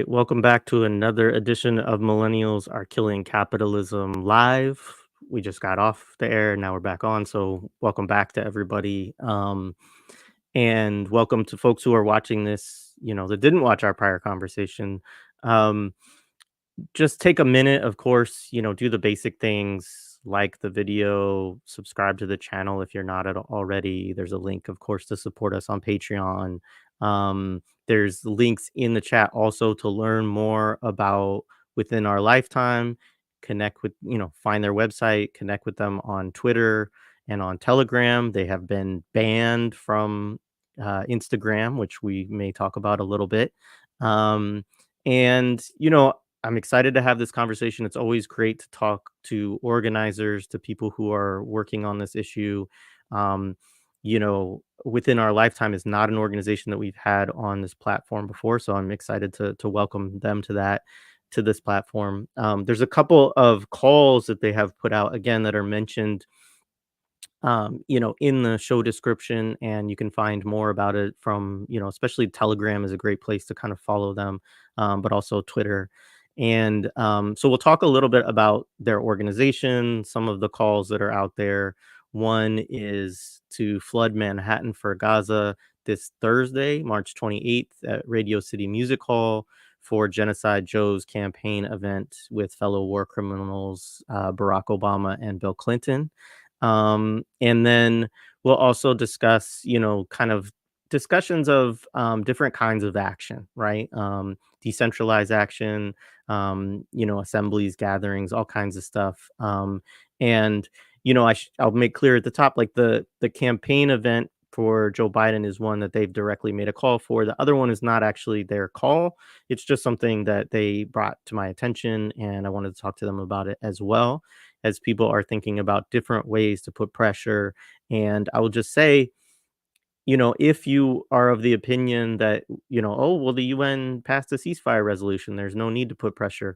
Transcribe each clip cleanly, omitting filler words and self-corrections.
right, welcome back to another edition of Millennials Are Killing Capitalism Live. We just got off the air, now we're back on, so welcome back to everybody. And welcome to folks who are watching this, that didn't watch our prior conversation. Um, just take a minute, of course, do the basic things, like the video, subscribe to the channel if you're not already. There's a link, of course, to support us on Patreon. There's links in the chat also to learn more about Within Our Lifetime, connect with, find their website, connect with them on Twitter and on Telegram. They have been banned from Instagram, which we may talk about a little bit. And, I'm excited to have this conversation. It's always great to talk to organizers, to people who are working on this issue. Within Our Lifetime is not an organization that we've had on this platform before, so I'm excited to welcome them to this platform. There's a couple of calls that they have put out again that are mentioned in the show description, and you can find more about it from, especially Telegram is a great place to kind of follow them, but also Twitter. And so we'll talk a little bit about their organization, some of the calls that are out there. One is to flood Manhattan for Gaza this Thursday, March 28th at Radio City Music Hall for Genocide Joe's campaign event with fellow war criminals Barack Obama and Bill Clinton. And then we'll also discuss, kind of discussions of different kinds of action, right? Decentralized action, assemblies, gatherings, all kinds of stuff. And, I'll make clear at the top, like the campaign event for Joe Biden is one that they've directly made a call for. The other one is not actually their call. It's just something that they brought to my attention, and I wanted to talk to them about it as well, as people are thinking about different ways to put pressure. And I will just say, if you are of the opinion that, oh, well, the UN passed a ceasefire resolution, there's no need to put pressure,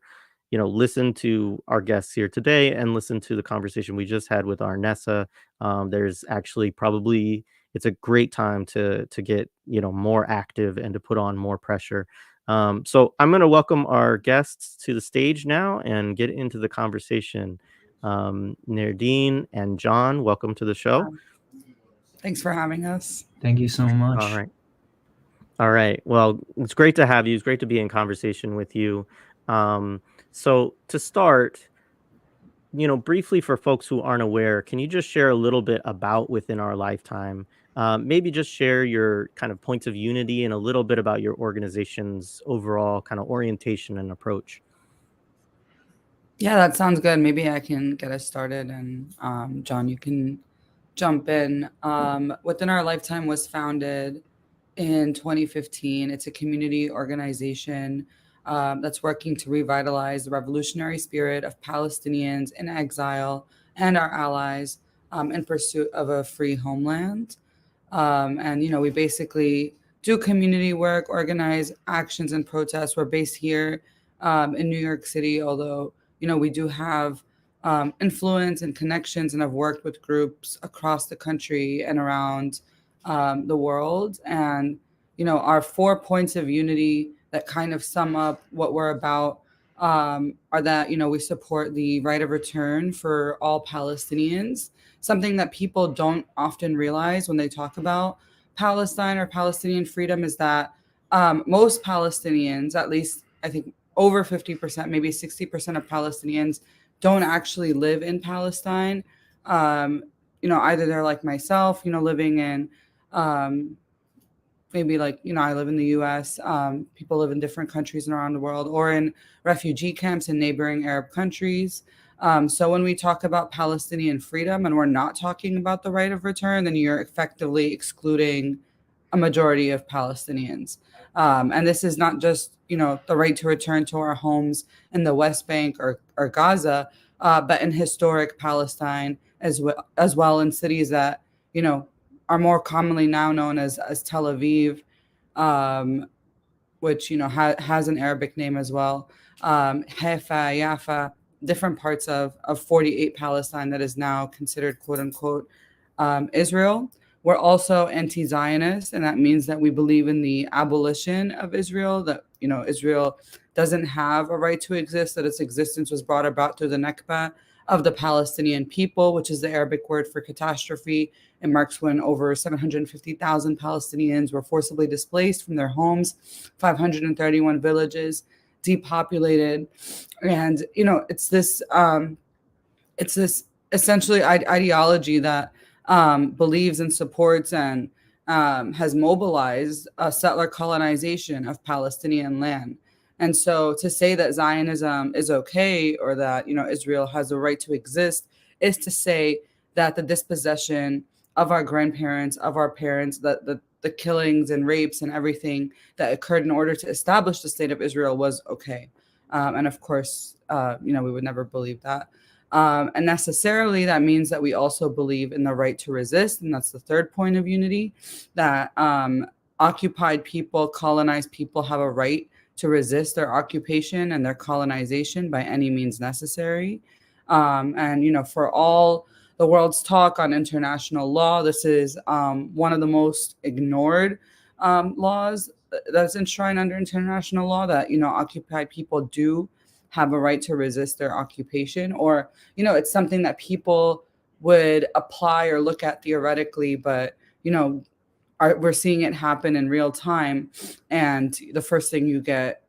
listen to our guests here today and listen to the conversation we just had with Arnessa. There's actually it's a great time to get, more active and to put on more pressure. So I'm going to welcome our guests to the stage now and get into the conversation. Nardine and John, welcome to the show. Thanks for having us. Thank you so much. All right. Well, it's great to have you. It's great to be in conversation with you. So to start, briefly for folks who aren't aware, can you just share a little bit about Within Our Lifetime? Maybe just share your kind of points of unity and a little bit about your organization's overall kind of orientation and approach. Yeah, that sounds good. Maybe I can get us started, and John, you can jump in. Within Our Lifetime was founded in 2015. It's a community organization that's working to revitalize the revolutionary spirit of Palestinians in exile and our allies in pursuit of a free homeland. And, we basically do community work, organize actions and protests. We're based here in New York City, although, we do have influence and connections, and have worked with groups across the country and around the world. And, our 4 points of unity that kind of sum up what we're about are that, we support the right of return for all Palestinians, something that people don't often realize when they talk about Palestine or Palestinian freedom, is that most Palestinians, at least I think over 50%, maybe 60% of Palestinians don't actually live in Palestine. Either they're like myself, living in maybe like, I live in the US, people live in different countries and around the world, or in refugee camps in neighboring Arab countries. So when we talk about Palestinian freedom and we're not talking about the right of return, then you're effectively excluding a majority of Palestinians. And this is not just, the right to return to our homes in the West Bank or Gaza, but in historic Palestine as well in cities that, are more commonly now known as Tel Aviv, which, has an Arabic name as well. Haifa, Jaffa, different parts of 48 Palestine that is now considered, quote unquote, Israel. We're also anti-Zionist, and that means that we believe in the abolition of Israel, that Israel doesn't have a right to exist, that its existence was brought about through the Nakba of the Palestinian people, which is the Arabic word for catastrophe. It marks when over 750,000 Palestinians were forcibly displaced from their homes, 531 villages depopulated. And, it's this essentially ideology that believes and supports and has mobilized a settler colonization of Palestinian land. And so to say that Zionism is okay, or that, Israel has a right to exist, is to say that the dispossession of our grandparents, of our parents, the killings and rapes and everything that occurred in order to establish the state of Israel was okay. And of course, we would never believe that. And necessarily, that means that we also believe in the right to resist. And that's the third point of unity, that occupied people, colonized people have a right to resist their occupation and their colonization by any means necessary. And for all the world's talk on international law, this is one of the most ignored laws that's enshrined under international law, that, occupied people do have a right to resist their occupation. Or, it's something that people would apply or look at theoretically, but, we're seeing it happen in real time. And the first thing you get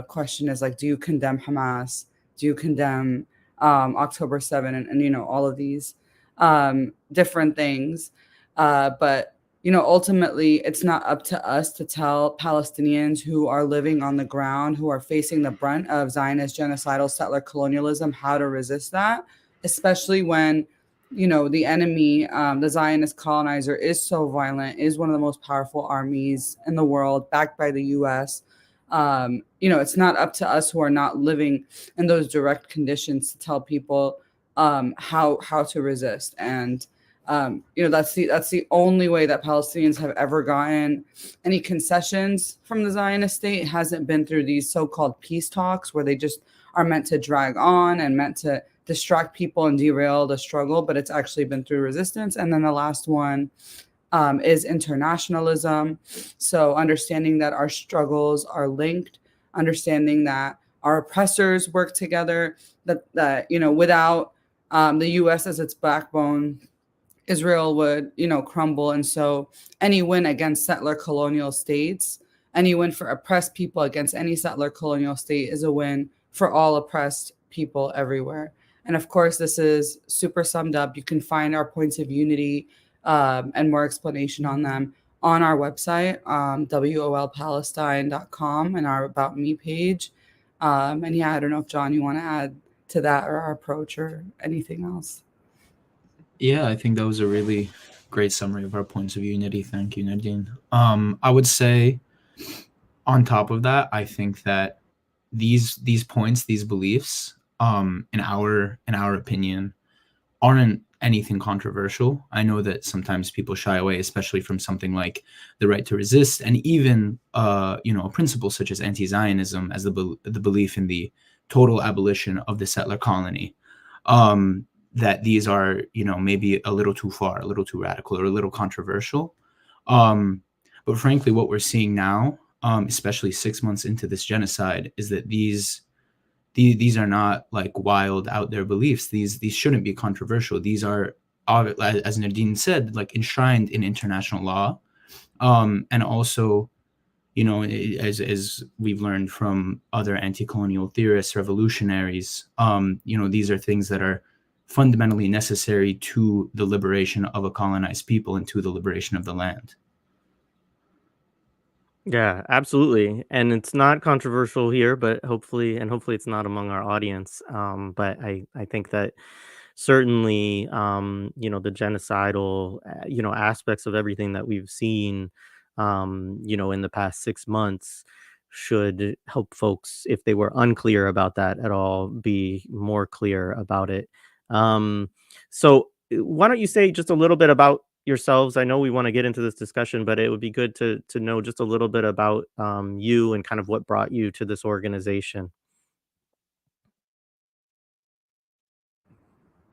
question is like, do you condemn Hamas? Do you condemn October 7 and all of these different things? But ultimately, it's not up to us to tell Palestinians who are living on the ground, who are facing the brunt of Zionist genocidal settler colonialism, how to resist that, especially when, the enemy, the Zionist colonizer, is so violent, is one of the most powerful armies in the world, backed by the U.S. It's not up to us who are not living in those direct conditions to tell people how to resist. And that's the only way that Palestinians have ever gotten any concessions from the Zionist state. It hasn't been through these so-called peace talks where they just are meant to drag on and meant to distract people and derail the struggle, but it's actually been through resistance. And then the last one is internationalism. So understanding that our struggles are linked, understanding that our oppressors work together, that without the U.S. as its backbone, Israel would, crumble. And so any win against settler colonial states, any win for oppressed people against any settler colonial state, is a win for all oppressed people everywhere. And of course, this is super summed up. You can find our points of unity and more explanation on them on our website, wolpalestine.com, and our About Me page. And yeah, I don't know if, John, you want to add to that, or our approach, or anything else. Yeah, I think that was a really great summary of our points of unity. Thank you, Nadine. I would say, on top of that, I think that these points, these beliefs, in our opinion, aren't anything controversial. I know that sometimes people shy away, especially from something like the right to resist, and even a principle such as anti-Zionism, as the belief in the total abolition of the settler colony. That these are, maybe a little too far, a little too radical, or a little controversial. But frankly, what we're seeing now, especially 6 months into this genocide, is that these are not like wild out there beliefs. These shouldn't be controversial. These are, as Nadine said, like enshrined in international law. And also, as we've learned from other anti-colonial theorists, revolutionaries, these are things that are fundamentally necessary to the liberation of a colonized people and to the liberation of the land. Yeah, absolutely. And it's not controversial here, but hopefully it's not among our audience. But I think that certainly, the genocidal, aspects of everything that we've seen, in the past 6 months should help folks, if they were unclear about that at all, be more clear about it. So why don't you say just a little bit about yourselves? I know we want to get into this discussion, but it would be good to know just a little bit about you and kind of what brought you to this organization.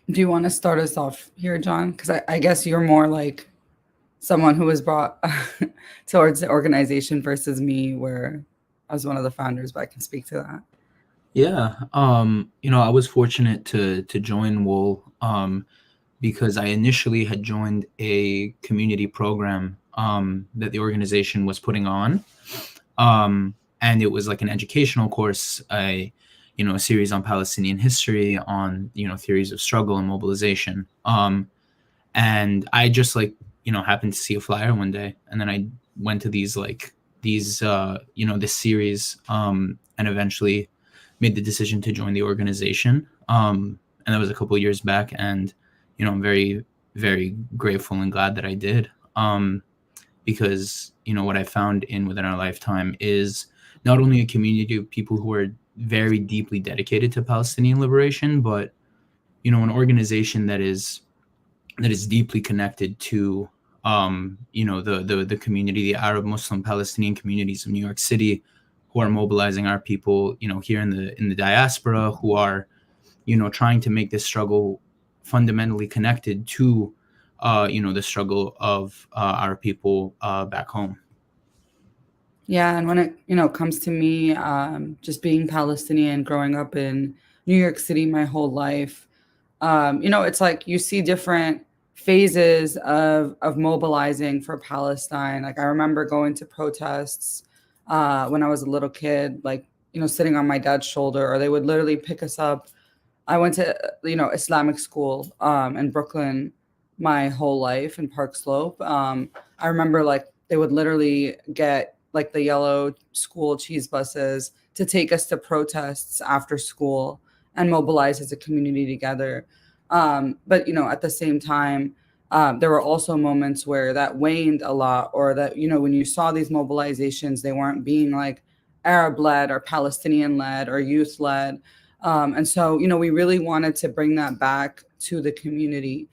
Do you want to start us off here, John? Because I guess you're more like someone who was brought towards the organization versus me, where as one of the founders, but I can speak to that. Yeah, I was fortunate to join Wool because I initially had joined a community program that the organization was putting on, and it was like an educational course, a series on Palestinian history, on theories of struggle and mobilization, and I just happened to see a flyer one day, and then I went to these this series, and eventually made the decision to join the organization. And that was a couple of years back, and I'm very, very grateful and glad that I did, because what I found within our lifetime is not only a community of people who are very deeply dedicated to Palestinian liberation, but an organization that is deeply connected to the community, the Arab Muslim Palestinian communities of New York City, who are mobilizing our people here in the diaspora, who are trying to make this struggle fundamentally connected to the struggle of our people back home. Yeah, and when it comes to me, just being Palestinian, growing up in New York City my whole life, it's like you see different phases of mobilizing for Palestine. Like I remember going to protests when I was a little kid, like sitting on my dad's shoulder, or they would literally pick us up. I went to Islamic school in Brooklyn my whole life in Park Slope. I remember like they would literally get like the yellow school cheese buses to take us to protests after school and mobilize as a community together. But at the same time, there were also moments where that waned a lot, or that when you saw these mobilizations, they weren't being like Arab led or Palestinian led or youth led. And so we really wanted to bring that back to the community.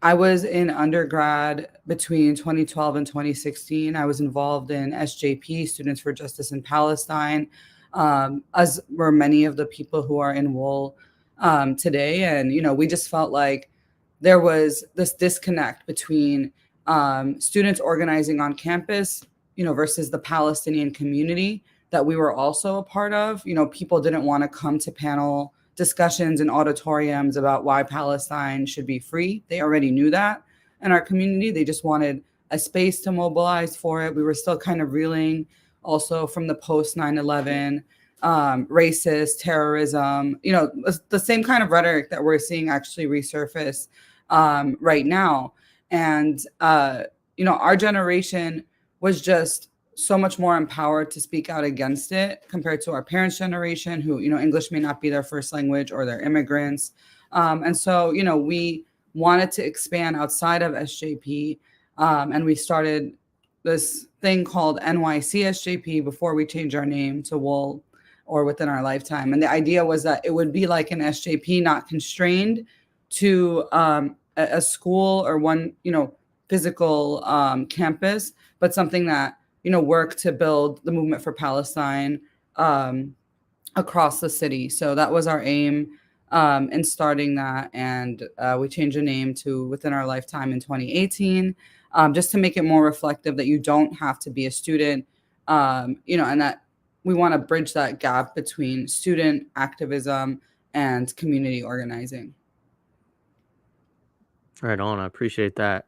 I was in undergrad between 2012 and 2016. I was involved in SJP, Students for Justice in Palestine, as were many of the people who are in Wool today. And, we just felt like there was this disconnect between students organizing on campus, versus the Palestinian community that we were also a part of. People didn't want to come to panel discussions in auditoriums about why Palestine should be free. They already knew that in our community. They just wanted a space to mobilize for it. We were still kind of reeling also from the post 9/11 racist terrorism, the same kind of rhetoric that we're seeing actually resurface right now. And, our generation was just so much more empowered to speak out against it compared to our parents' generation, who, English may not be their first language, or they're immigrants. And so, we wanted to expand outside of SJP. And we started this thing called NYC SJP before we changed our name to Wool, or within our lifetime. And the idea was that it would be like an SJP, not constrained to a school or one, physical campus, but something that work to build the movement for Palestine across the city. So that was our aim in starting that. And we changed the name to Within Our Lifetime in 2018, just to make it more reflective that you don't have to be a student, and that we want to bridge that gap between student activism and community organizing. Right on. I appreciate that.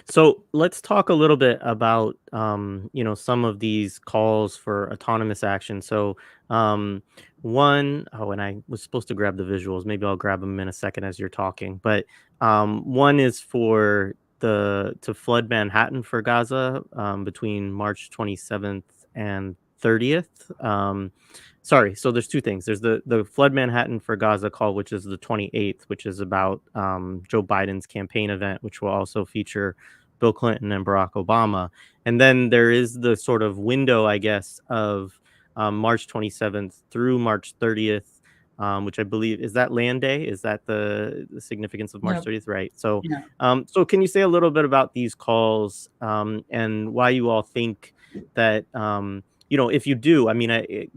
So let's talk a little bit about, some of these calls for autonomous action. So and I was supposed to grab the visuals. Maybe I'll grab them in a second as you're talking. But one is to flood Manhattan for Gaza between March 27th and 30th. Sorry, so there's two things. There's the Flood Manhattan for Gaza call, which is the 28th, which is about Joe Biden's campaign event, which will also feature Bill Clinton and Barack Obama. And then there is the sort of window, I guess, of March 27th through March 30th, which I believe, is that Land Day? Is that the significance of March 30th? Right. So, so can you say a little bit about these calls and why you all think that, if you do, I mean, I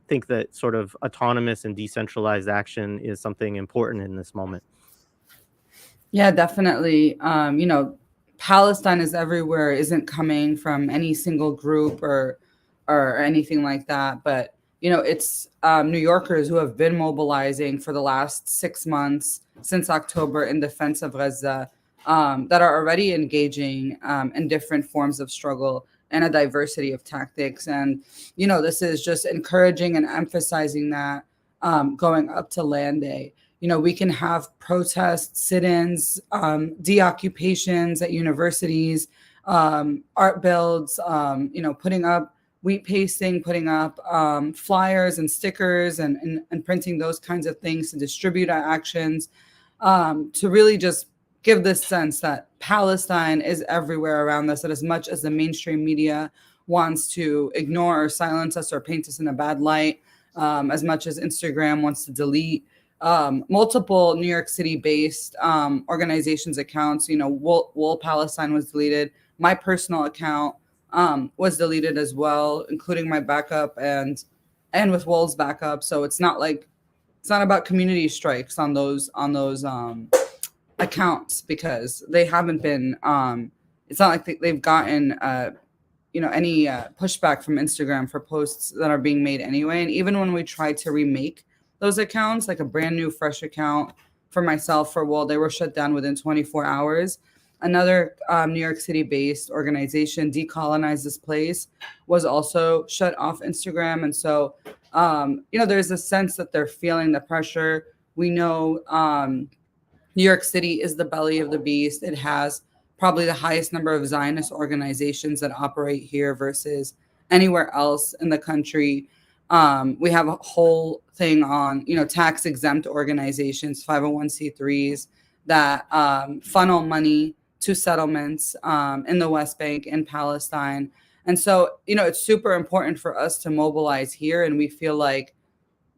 think that sort of autonomous and decentralized action is something important in this moment. Yeah, definitely. Palestine is everywhere isn't coming from any single group or, or anything like that. But, it's New Yorkers who have been mobilizing for the last 6 months since October in defense of Gaza, that are already engaging in different forms of struggle and a diversity of tactics. And, this is just encouraging and emphasizing that going up to Land Day. We can have protests, sit-ins, deoccupations at universities, art builds, putting up wheat pasting, putting up flyers and stickers and printing those kinds of things to distribute our actions, to really just give this sense that Palestine is everywhere around us, that as much as the mainstream media wants to ignore or silence us or paint us in a bad light, as much as Instagram wants to delete multiple New York City-based organizations' accounts. Wool Palestine was deleted. My personal account was deleted as well, including my backup and with Wool's backup. So it's not about community strikes on those accounts, because they haven't been. It's not like they've gotten any pushback from Instagram for posts that are being made anyway. And even when we tried to remake those accounts, like a brand new fresh account for myself, for Wool, they were shut down within 24 hours. Another New York City-based organization, Decolonize This Place, was also shut off Instagram. And so, there's a sense that they're feeling the pressure. We know New York City is the belly of the beast. It has probably the highest number of Zionist organizations that operate here versus anywhere else in the country. We have a whole thing on, tax-exempt organizations, 501c3s, that funnel money to settlements in the West Bank, in Palestine. And so, it's super important for us to mobilize here. And we feel like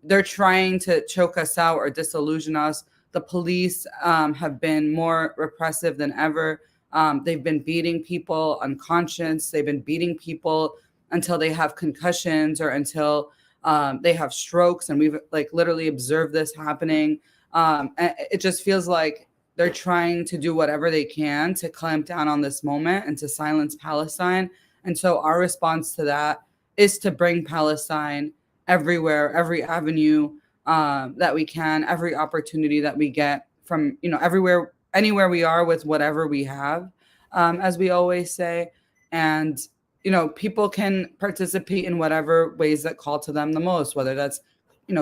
they're trying to choke us out or disillusion us. The police have been more repressive than ever. They've been beating people unconscious. They've been beating people until they have concussions or until they have strokes. And we've literally observed this happening. And it just feels like they're trying to do whatever they can to clamp down on this moment and to silence Palestine. And so our response to that is to bring Palestine everywhere, every avenue that we can, every opportunity that we get from, everywhere, anywhere we are with whatever we have, as we always say. And, people can participate in whatever ways that call to them the most, whether that's,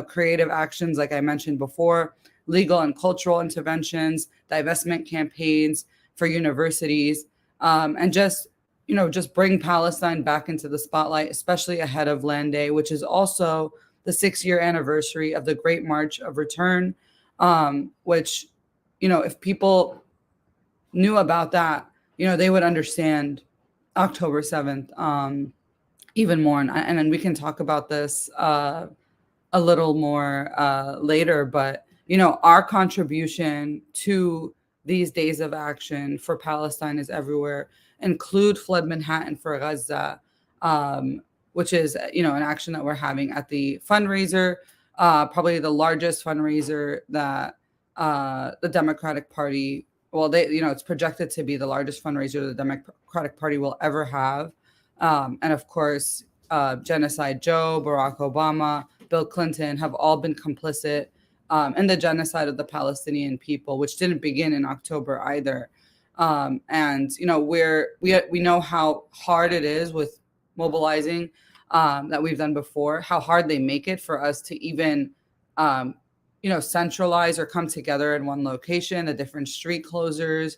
creative actions, like I mentioned before, legal and cultural interventions, divestment campaigns for universities, and just bring Palestine back into the spotlight, especially ahead of Land Day, which is also the 6-year anniversary of the Great March of Return, which, if people knew about that, they would understand October 7th even more. And then we can talk about this a little more later. But, our contribution to these days of action for Palestine is everywhere, include Flood Manhattan for Gaza, which is, an action that we're having at the fundraiser, probably the largest fundraiser that the Democratic Party, it's projected to be the largest fundraiser the Democratic Party will ever have. And of course, Genocide Joe, Barack Obama, Bill Clinton have all been complicit in the genocide of the Palestinian people, which didn't begin in October either. And, we know how hard it is with mobilizing that we've done before, how hard they make it for us to even, centralize or come together in one location, the different street closures,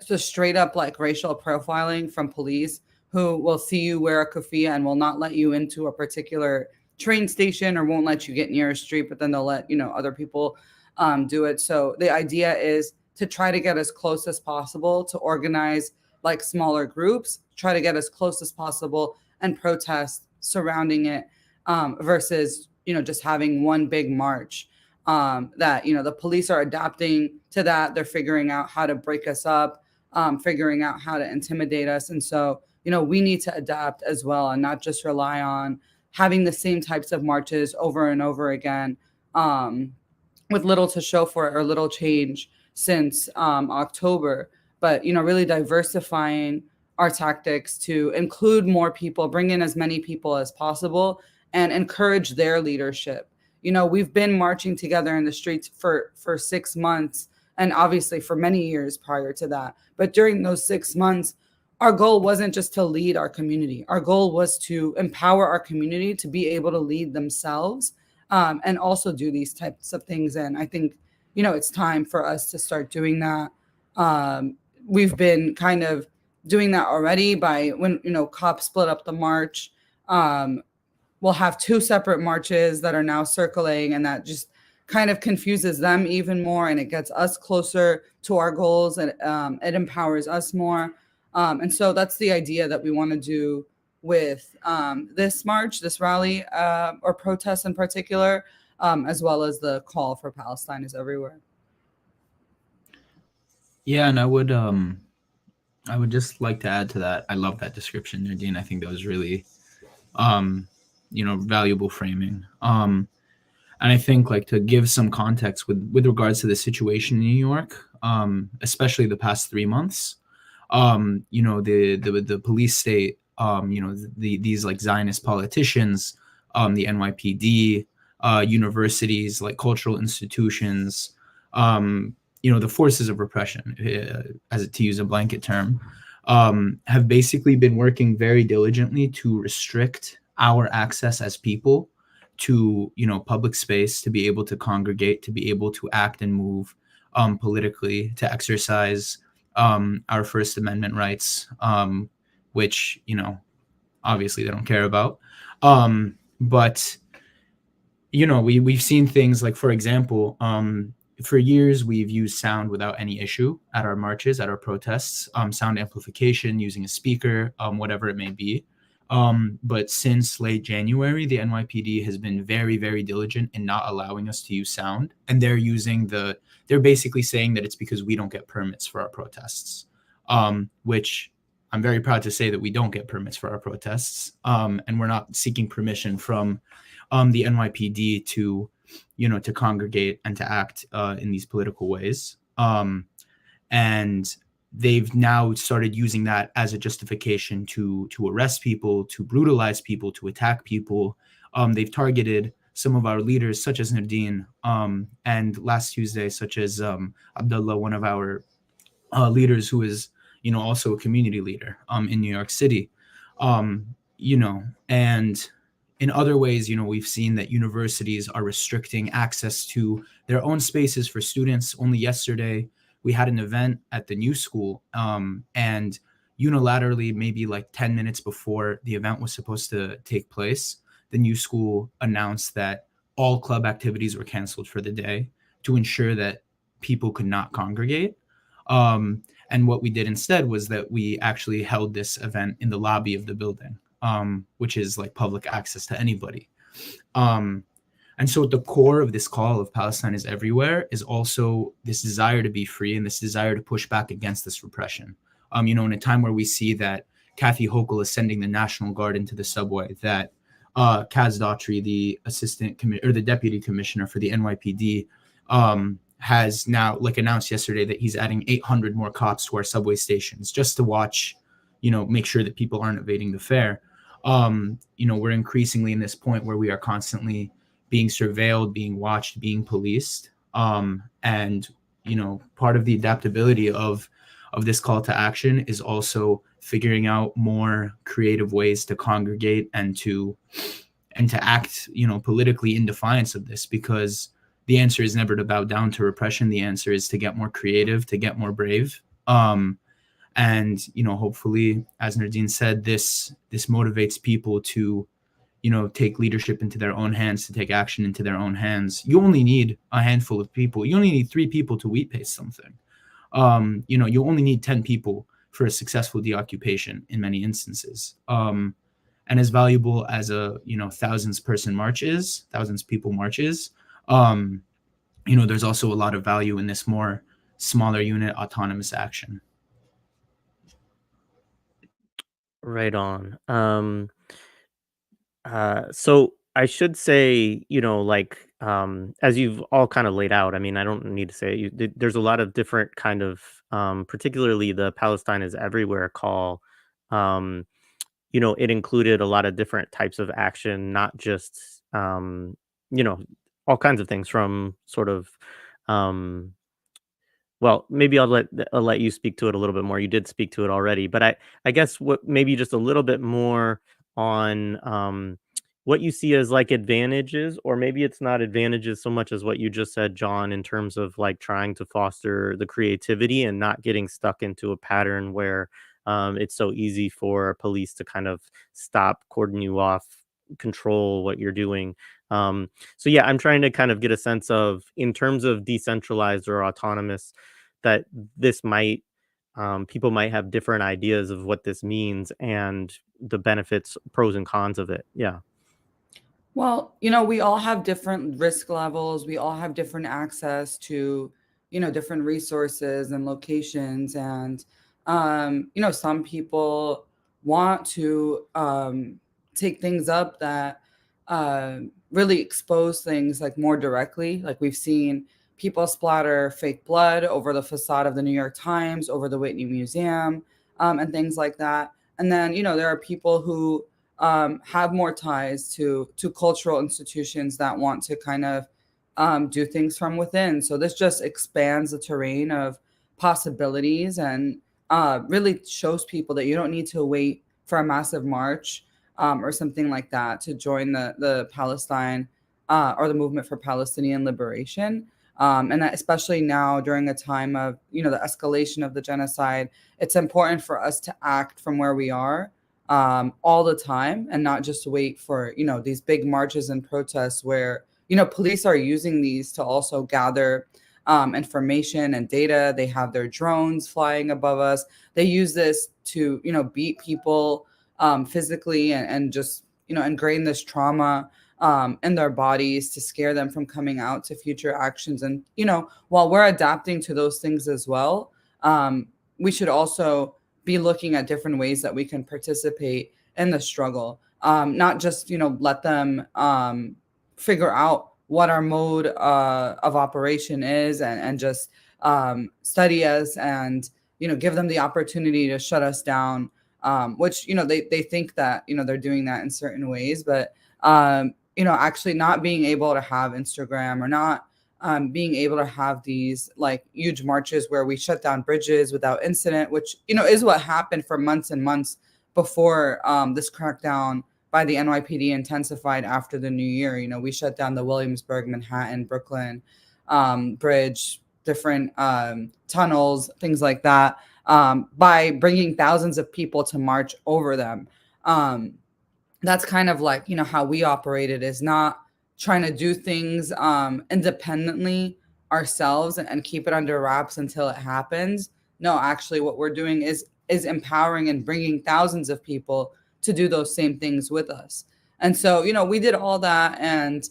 just straight up racial profiling from police who will see you wear a keffiyeh and will not let you into a particular train station or won't let you get near a street, but then they'll let, other people do it. So the idea is to try to get as close as possible, to organize smaller groups, try to get as close as possible and protest surrounding it, versus, just having one big march. That, the police are adapting to that. They're figuring out how to break us up, figuring out how to intimidate us. And so, we need to adapt as well and not just rely on having the same types of marches over and over again, with little to show for it or little change since October. But, really diversifying our tactics to include more people, bring in as many people as possible, and encourage their leadership. You know, we've been marching together in the streets for 6 months, and obviously for many years prior to that. But during those 6 months, our goal wasn't just to lead our community. Our goal was to empower our community to be able to lead themselves, and also do these types of things. And I think, you know, it's time for us to start doing that. We've been kind of doing that already by when, you know, COP split up the march. We'll have two separate marches that are now circulating, and that just kind of confuses them even more, and it gets us closer to our goals, and it empowers us more. And so that's the idea that we want to do with this march, this rally, or protest in particular, as well as the call for Palestine is everywhere. Yeah, and I would just like to add to that. I love that description, Nadine. I think that was really valuable framing. And I think, like, to give some context with regards to the situation in New York, especially the past 3 months, the police state, these like Zionist politicians, the NYPD, universities, like cultural institutions, the forces of repression, to use a blanket term, have basically been working very diligently to restrict our access as people to, public space, to be able to congregate, to be able to act and move politically, to exercise our First Amendment rights, which, obviously they don't care about. But, we've seen things like, for example, for years, we've used sound without any issue at our marches, at our protests, sound amplification, using a speaker, whatever it may be. But since late January, the NYPD has been very, very diligent in not allowing us to use sound. And they're basically saying that it's because we don't get permits for our protests, which I'm very proud to say that we don't get permits for our protests. And we're not seeking permission from the NYPD to congregate and to act in these political ways. And they've now started using that as a justification to arrest people, to brutalize people, to attack people. They've targeted some of our leaders, such as Nadine, and last Tuesday, such as Abdullah, one of our leaders who is, also a community leader in New York City. And in other ways, we've seen that universities are restricting access to their own spaces for students. Only yesterday, we had an event at the new school, and unilaterally, maybe like 10 minutes before the event was supposed to take place, the new school announced that all club activities were canceled for the day to ensure that people could not congregate. And what we did instead was that we actually held this event in the lobby of the building, which is like public access to anybody. And so at the core of this call of Palestine is everywhere is also this desire to be free and this desire to push back against this repression. In a time where we see that Kathy Hochul is sending the National Guard into the subway, that Kaz Daughtry, the the deputy commissioner for the NYPD, has now announced yesterday that he's adding 800 more cops to our subway stations just to watch, make sure that people aren't evading the fare. We're increasingly in this point where we are constantly being surveilled, being watched, being policed. And, part of the adaptability of this call to action is also figuring out more creative ways to congregate and to act, politically in defiance of this, because the answer is never to bow down to repression. The answer is to get more creative, to get more brave. And, hopefully, as Nadine said, this motivates people to, take leadership into their own hands, to take action into their own hands. You only need a handful of people. You only need 3 people to wheatpaste something. You only need 10 people for a successful deoccupation in many instances. And as valuable as a, thousands people march is, there's also a lot of value in this more smaller unit autonomous action. Right on. So I should say, as you've all kind of laid out, I mean, I don't need to say it, there's a lot of different kind of, particularly the Palestine is everywhere call, um, it included a lot of different types of action, not just, you know, all kinds of things from sort of, um, well, maybe I'll let you speak to it a little bit more. You did speak to it already, but I guess what maybe just a little bit more on what you see as like advantages, or maybe it's not advantages so much as what you just said, John, in terms of like trying to foster the creativity and not getting stuck into a pattern where it's so easy for police to kind of stop, cordon you off, control what you're doing. So yeah, I'm trying to kind of get a sense of, in terms of decentralized or autonomous, that this might people might have different ideas of what this means and the benefits, pros and cons of it. Yeah. Well, we all have different risk levels. We all have different access to, different resources and locations. And, some people want to take things up that really expose things like more directly. Like we've seen people splatter fake blood over the facade of the New York Times, over the Whitney Museum, and things like that. And then, there are people who have more ties to cultural institutions that want to kind of do things from within. So this just expands the terrain of possibilities and really shows people that you don't need to wait for a massive march or something like that to join the Palestine or the movement for Palestinian liberation. And that especially now during a time of the escalation of the genocide, it's important for us to act from where we are all the time and not just wait for these big marches and protests where police are using these to also gather information and data. They have their drones flying above us. They use this to beat people physically and just ingrain this trauma in their bodies to scare them from coming out to future actions. And while we're adapting to those things as well, we should also be looking at different ways that we can participate in the struggle. Not just, let them figure out what our mode of operation is and just study us and, give them the opportunity to shut us down, which, they think that, they're doing that in certain ways, but, actually not being able to have Instagram or not being able to have these like huge marches where we shut down bridges without incident, which is what happened for months and months before this crackdown by the NYPD intensified after the new year. We shut down the Williamsburg, Manhattan, Brooklyn bridge, different tunnels, things like that, by bringing thousands of people to march over them. That's kind of like how we operated, is not trying to do things independently ourselves and keep it under wraps until it happens. No, actually what we're doing is empowering and bringing thousands of people to do those same things with us. And so we did all that, and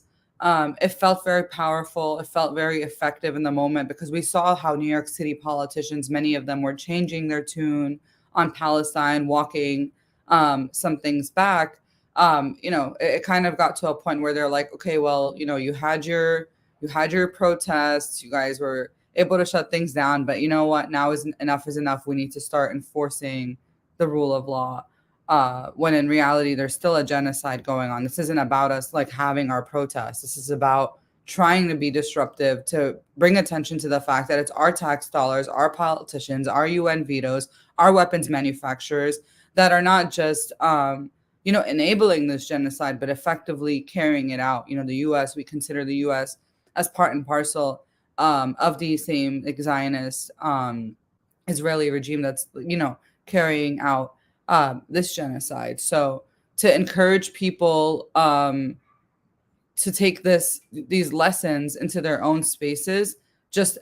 it felt very powerful. It felt very effective in the moment because we saw how New York City politicians, many of them, were changing their tune on Palestine, walking some things back. It kind of got to a point where they're like, okay, well, you had your protests, you guys were able to shut things down, but you know what? Now is enough. We need to start enforcing the rule of law. When in reality, there's still a genocide going on. This isn't about us like having our protests. This is about trying to be disruptive, to bring attention to the fact that it's our tax dollars, our politicians, our UN vetoes, our weapons manufacturers that are not just enabling this genocide, but effectively carrying it out. The U.S., we consider the U.S. as part and parcel of the same Zionist Israeli regime that's, carrying out this genocide. So to encourage people to take these lessons into their own spaces just,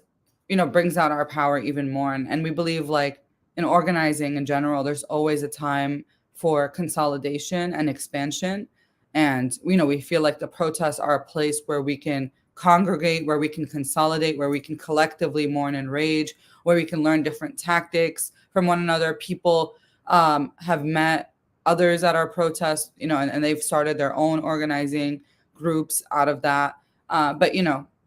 brings out our power even more. And we believe, like, in organizing in general, there's always a time for consolidation and expansion. And, we feel like the protests are a place where we can congregate, where we can consolidate, where we can collectively mourn and rage, where we can learn different tactics from one another. People have met others at our protests, and they've started their own organizing groups out of that. But,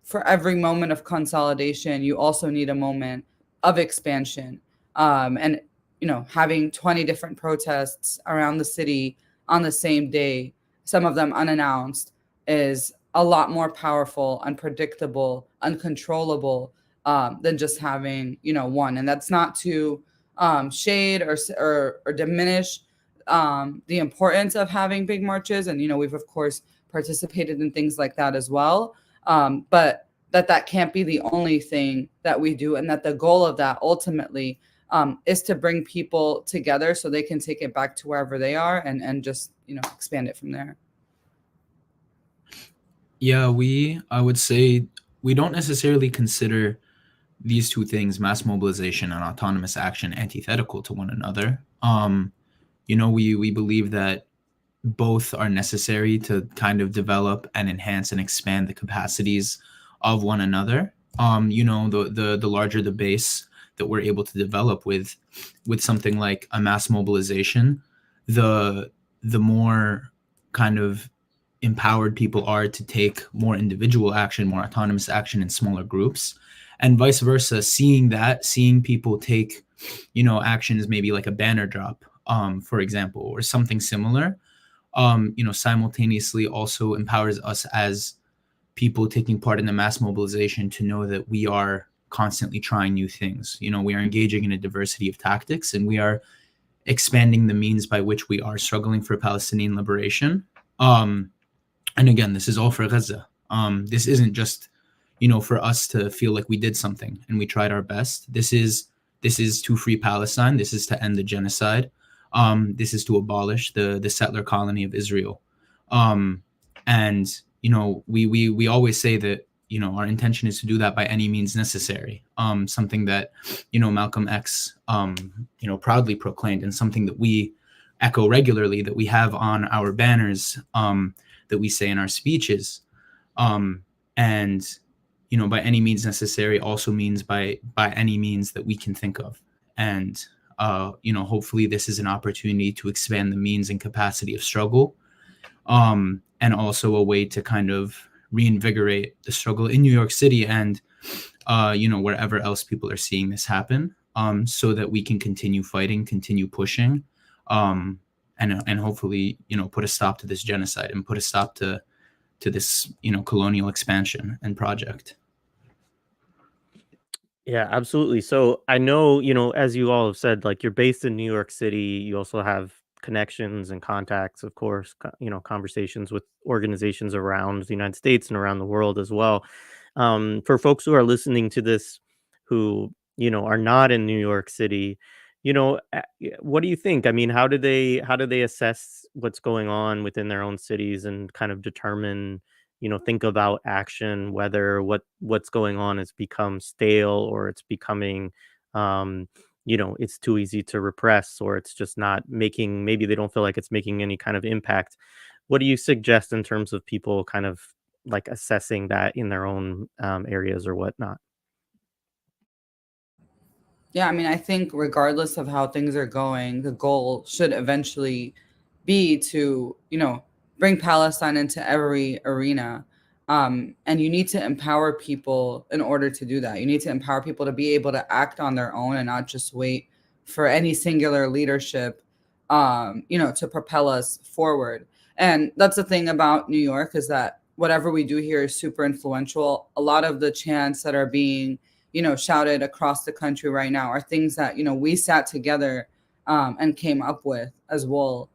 for every moment of consolidation, you also need a moment of expansion. And having 20 different protests around the city on the same day, some of them unannounced, is a lot more powerful, unpredictable, uncontrollable, than just having, one. And that's not to shade or diminish the importance of having big marches. And, we've, of course, participated in things like that as well. But that can't be the only thing that we do, and that the goal of that ultimately is to bring people together so they can take it back to wherever they are and just, expand it from there. Yeah, I would say we don't necessarily consider these two things, mass mobilization and autonomous action, antithetical to one another. We believe that both are necessary to kind of develop and enhance and expand the capacities of one another. The larger the base that we're able to develop with something like a mass mobilization, the more kind of empowered people are to take more individual action, more autonomous action in smaller groups, and vice versa. Seeing people take, actions, maybe like a banner drop, for example, or something similar, simultaneously also empowers us as people taking part in the mass mobilization to know that we are constantly trying new things. We are engaging in a diversity of tactics, and we are expanding the means by which we are struggling for Palestinian liberation. And again, this is all for Gaza. This isn't just, for us to feel like we did something and we tried our best. This is to free Palestine. This is to end the genocide. This is to abolish the settler colony of Israel. And we always say that, our intention is to do that by any means necessary. Something that, Malcolm X, proudly proclaimed, and something that we echo regularly, that we have on our banners, that we say in our speeches. And by any means necessary also means by any means that we can think of. And hopefully this is an opportunity to expand the means and capacity of struggle, and also a way to kind of reinvigorate the struggle in New York City and wherever else people are seeing this happen, so that we can continue fighting, continue pushing, and hopefully, put a stop to this genocide and put a stop to this, colonial expansion and project. Yeah, absolutely. So I know, as you all have said, like, you're based in New York City. You also have connections and contacts, of course, conversations with organizations around the United States and around the world as well. For folks who are listening to this, who, are not in New York City, what do you think? I mean, how do they assess what's going on within their own cities and kind of determine, think about action, whether what's going on has become stale, or it's becoming, it's too easy to repress, or it's just not making, maybe they don't feel like it's making any kind of impact. What do you suggest in terms of people kind of like assessing that in their own areas or whatnot? Yeah, I mean, I think regardless of how things are going, the goal should eventually be to, bring Palestine into every arena. And you need to empower people in order to do that. You need to empower people to be able to act on their own and not just wait for any singular leadership, to propel us forward. And that's the thing about New York, is that whatever we do here is super influential. A lot of the chants that are being, shouted across the country right now are things that, we sat together and came up with as well.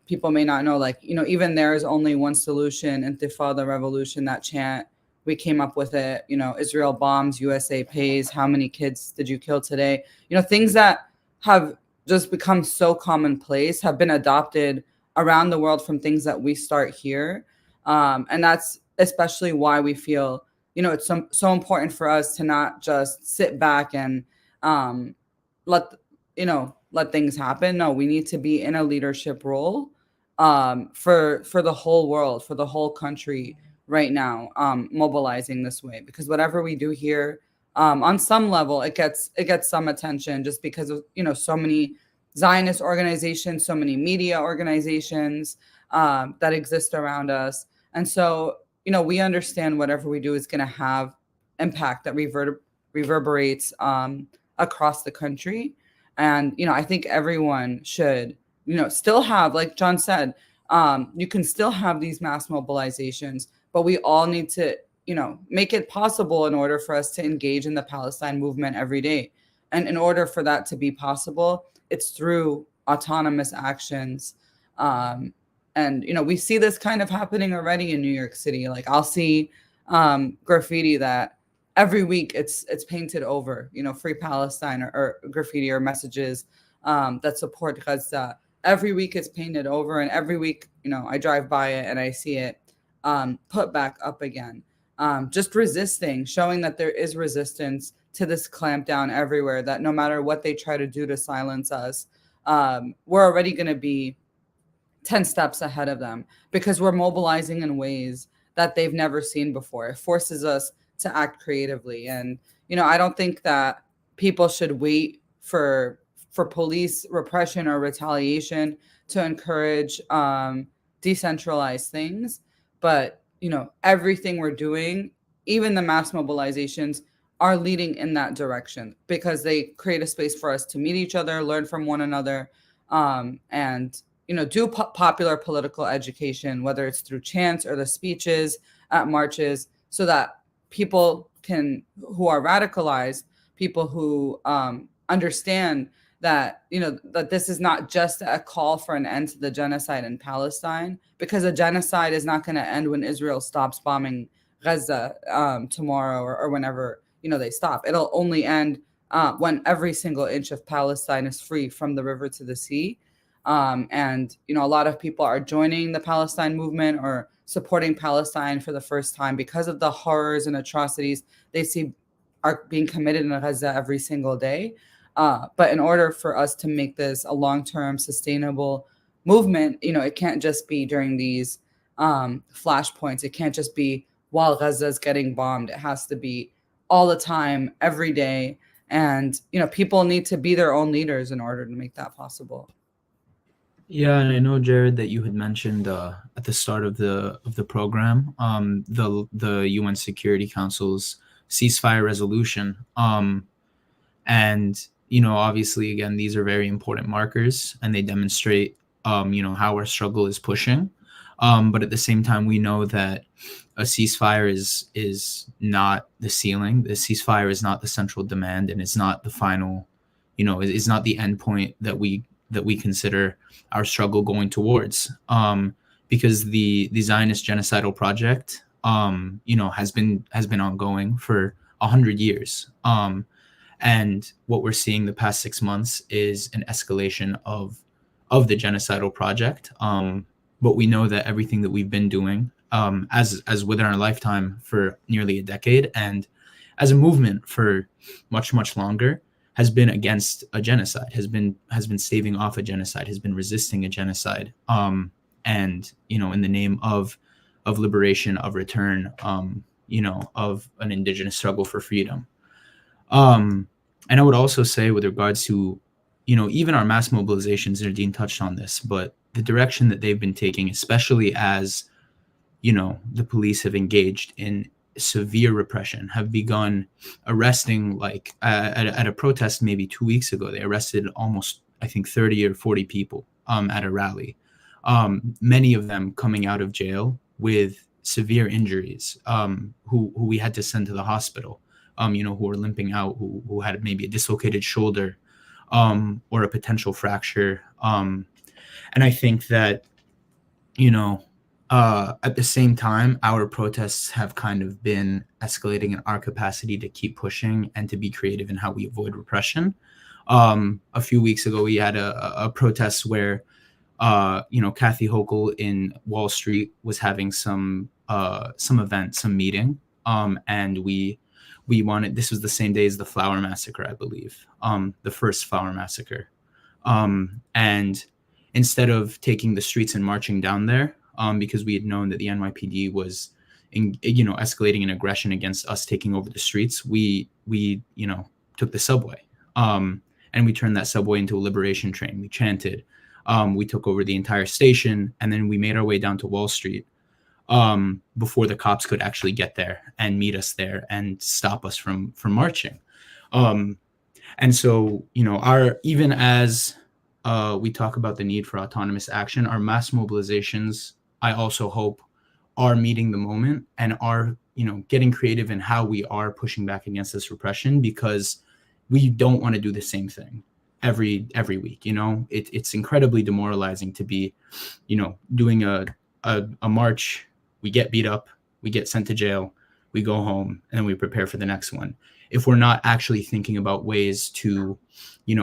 People may not know, like, even there is only one solution, Intifada revolution, that chant. We came up with it, Israel bombs, USA pays, how many kids did you kill today? Things that have just become so commonplace have been adopted around the world from things that we start here. And that's especially why we feel, it's so important for us to not just sit back and let let things happen. No, we need to be in a leadership role, for the whole world, for the whole country right now, mobilizing this way, because whatever we do here, on some level, it gets some attention, just because of so many Zionist organizations, so many media organizations that exist around us. And so, we understand whatever we do is going to have impact that reverberates across the country. And, I think everyone should, still have, like John said, you can still have these mass mobilizations, but we all need to, make it possible in order for us to engage in the Palestine movement every day. And in order for that to be possible, it's through autonomous actions. And, we see this kind of happening already in New York City. Like I'll see graffiti that every week it's painted over, free Palestine or graffiti or messages that support Gaza. Every week it's painted over, and every week, I drive by it and I see it put back up again. Just resisting, showing that there is resistance to this clampdown everywhere, that no matter what they try to do to silence us, we're already going to be 10 steps ahead of them because we're mobilizing in ways that they've never seen before. It forces us to act creatively. And, I don't think that people should wait for police repression or retaliation to encourage decentralized things. But, everything we're doing, even the mass mobilizations, are leading in that direction because they create a space for us to meet each other, learn from one another, and do popular political education, whether it's through chants or the speeches at marches, so that people who are radicalized, people who understand that, that this is not just a call for an end to the genocide in Palestine, because a genocide is not going to end when Israel stops bombing Gaza tomorrow or whenever, they stop. It'll only end when every single inch of Palestine is free from the river to the sea. And, a lot of people are joining the Palestine movement or supporting Palestine for the first time because of the horrors and atrocities they see are being committed in Gaza every single day. But in order for us to make this a long-term sustainable movement, it can't just be during these flashpoints. It can't just be while Gaza is getting bombed. It has to be all the time, every day. And, people need to be their own leaders in order to make that possible. Yeah, and I know, Jared, that you had mentioned at the start of the program the UN Security Council's ceasefire resolution, and obviously, again, these are very important markers, and they demonstrate how our struggle is pushing. But at the same time, we know that a ceasefire is not the ceiling. The ceasefire is not the central demand, and it's not the final, is not the end point that we consider our struggle going towards. Because the Zionist genocidal project, has been ongoing for 100 years. And what we're seeing the past 6 months is an escalation of the genocidal project. But we know that everything that we've been doing, as within our lifetime for nearly a decade, and as a movement for much, much longer, has been against a genocide, has been staving off a genocide, has been resisting a genocide, and in the name of liberation, of return, of an indigenous struggle for freedom. And I would also say, with regards to even our mass mobilizations, Nadine touched on this, but the direction that they've been taking, especially as the police have engaged in severe repression, have begun arresting, like at a protest maybe 2 weeks ago, they arrested almost, I think, 30 or 40 people at a rally, many of them coming out of jail with severe injuries, who we had to send to the hospital, who were limping out, who had maybe a dislocated shoulder, or a potential fracture. And I think that at the same time, our protests have kind of been escalating in our capacity to keep pushing and to be creative in how we avoid repression. A few weeks ago, we had a protest where, Kathy Hochul in Wall Street was having some event, some meeting, and we wanted. This was the same day as the Flower Massacre, I believe, the first Flower Massacre, and instead of taking the streets and marching down there, because we had known that the NYPD was, escalating an aggression against us taking over the streets, we took the subway, and we turned that subway into a liberation train. We chanted, we took over the entire station, and then we made our way down to Wall Street before the cops could actually get there and meet us there and stop us from marching. And so, our even as we talk about the need for autonomous action, our mass mobilizations, I also hope, are meeting the moment and are, getting creative in how we are pushing back against this repression, because we don't want to do the same thing every week. It's incredibly demoralizing to be, doing a march, we get beat up, we get sent to jail, we go home, and then we prepare for the next one. If we're not actually thinking about ways to,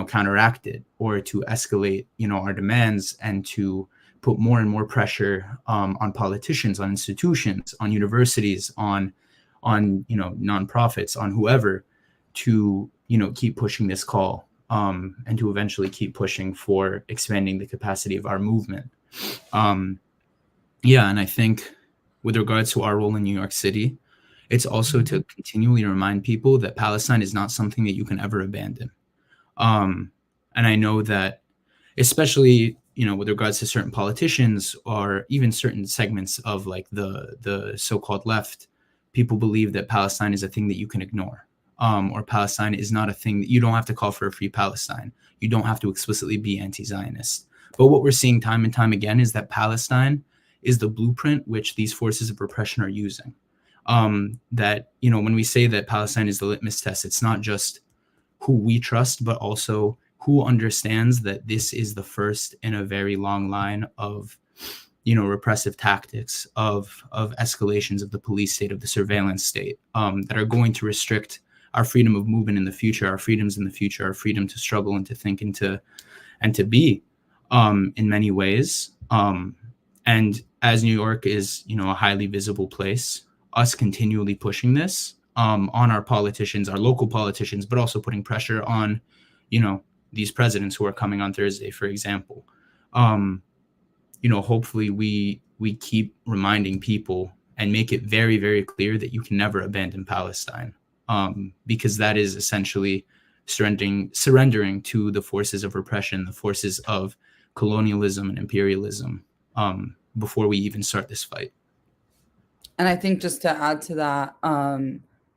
counteract it, or to escalate, our demands, and to put more and more pressure on politicians, on institutions, on universities, on nonprofits, on whoever, to keep pushing this call, and to eventually keep pushing for expanding the capacity of our movement. Yeah, and I think with regards to our role in New York City, it's also to continually remind people that Palestine is not something that you can ever abandon. And I know that, especially, with regards to certain politicians, or even certain segments of like the so-called left, people believe that Palestine is a thing that you can ignore, or Palestine is not a thing that you don't have to call for a free Palestine. You don't have to explicitly be anti-Zionist. But what we're seeing time and time again is that Palestine is the blueprint which these forces of repression are using. That, when we say that Palestine is the litmus test, it's not just who we trust, but also who understands that this is the first in a very long line of, repressive tactics, of escalations of the police state, of the surveillance state, that are going to restrict our freedom of movement in the future, our freedoms in the future, our freedom to struggle and to think and to be, in many ways. And as New York is, a highly visible place, us continually pushing this on our politicians, our local politicians, but also putting pressure on, these presidents who are coming on Thursday, for example. Hopefully we keep reminding people and make it very, very clear that you can never abandon Palestine, because that is essentially surrendering to the forces of repression, the forces of colonialism and imperialism, before we even start this fight. And I think, just to add to that,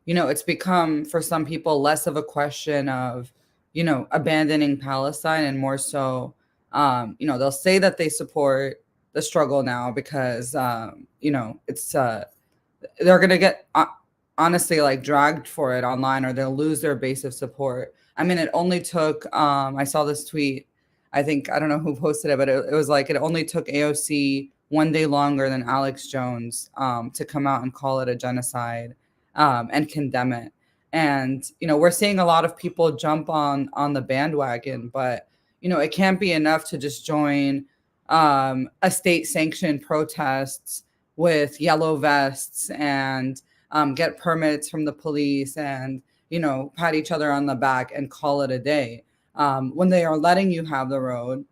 it's become for some people less of a question of, abandoning Palestine, and more so, they'll say that they support the struggle now because, it's they're going to get honestly like dragged for it online, or they'll lose their base of support. I mean, it only took, I saw this tweet, I don't know who posted it, but it was like, it only took AOC one day longer than Alex Jones to come out and call it a genocide, and condemn it. And, we're seeing a lot of people jump on the bandwagon, but, it can't be enough to just join a state-sanctioned protests with yellow vests and get permits from the police and, pat each other on the back and call it a day. When they are letting you have the road,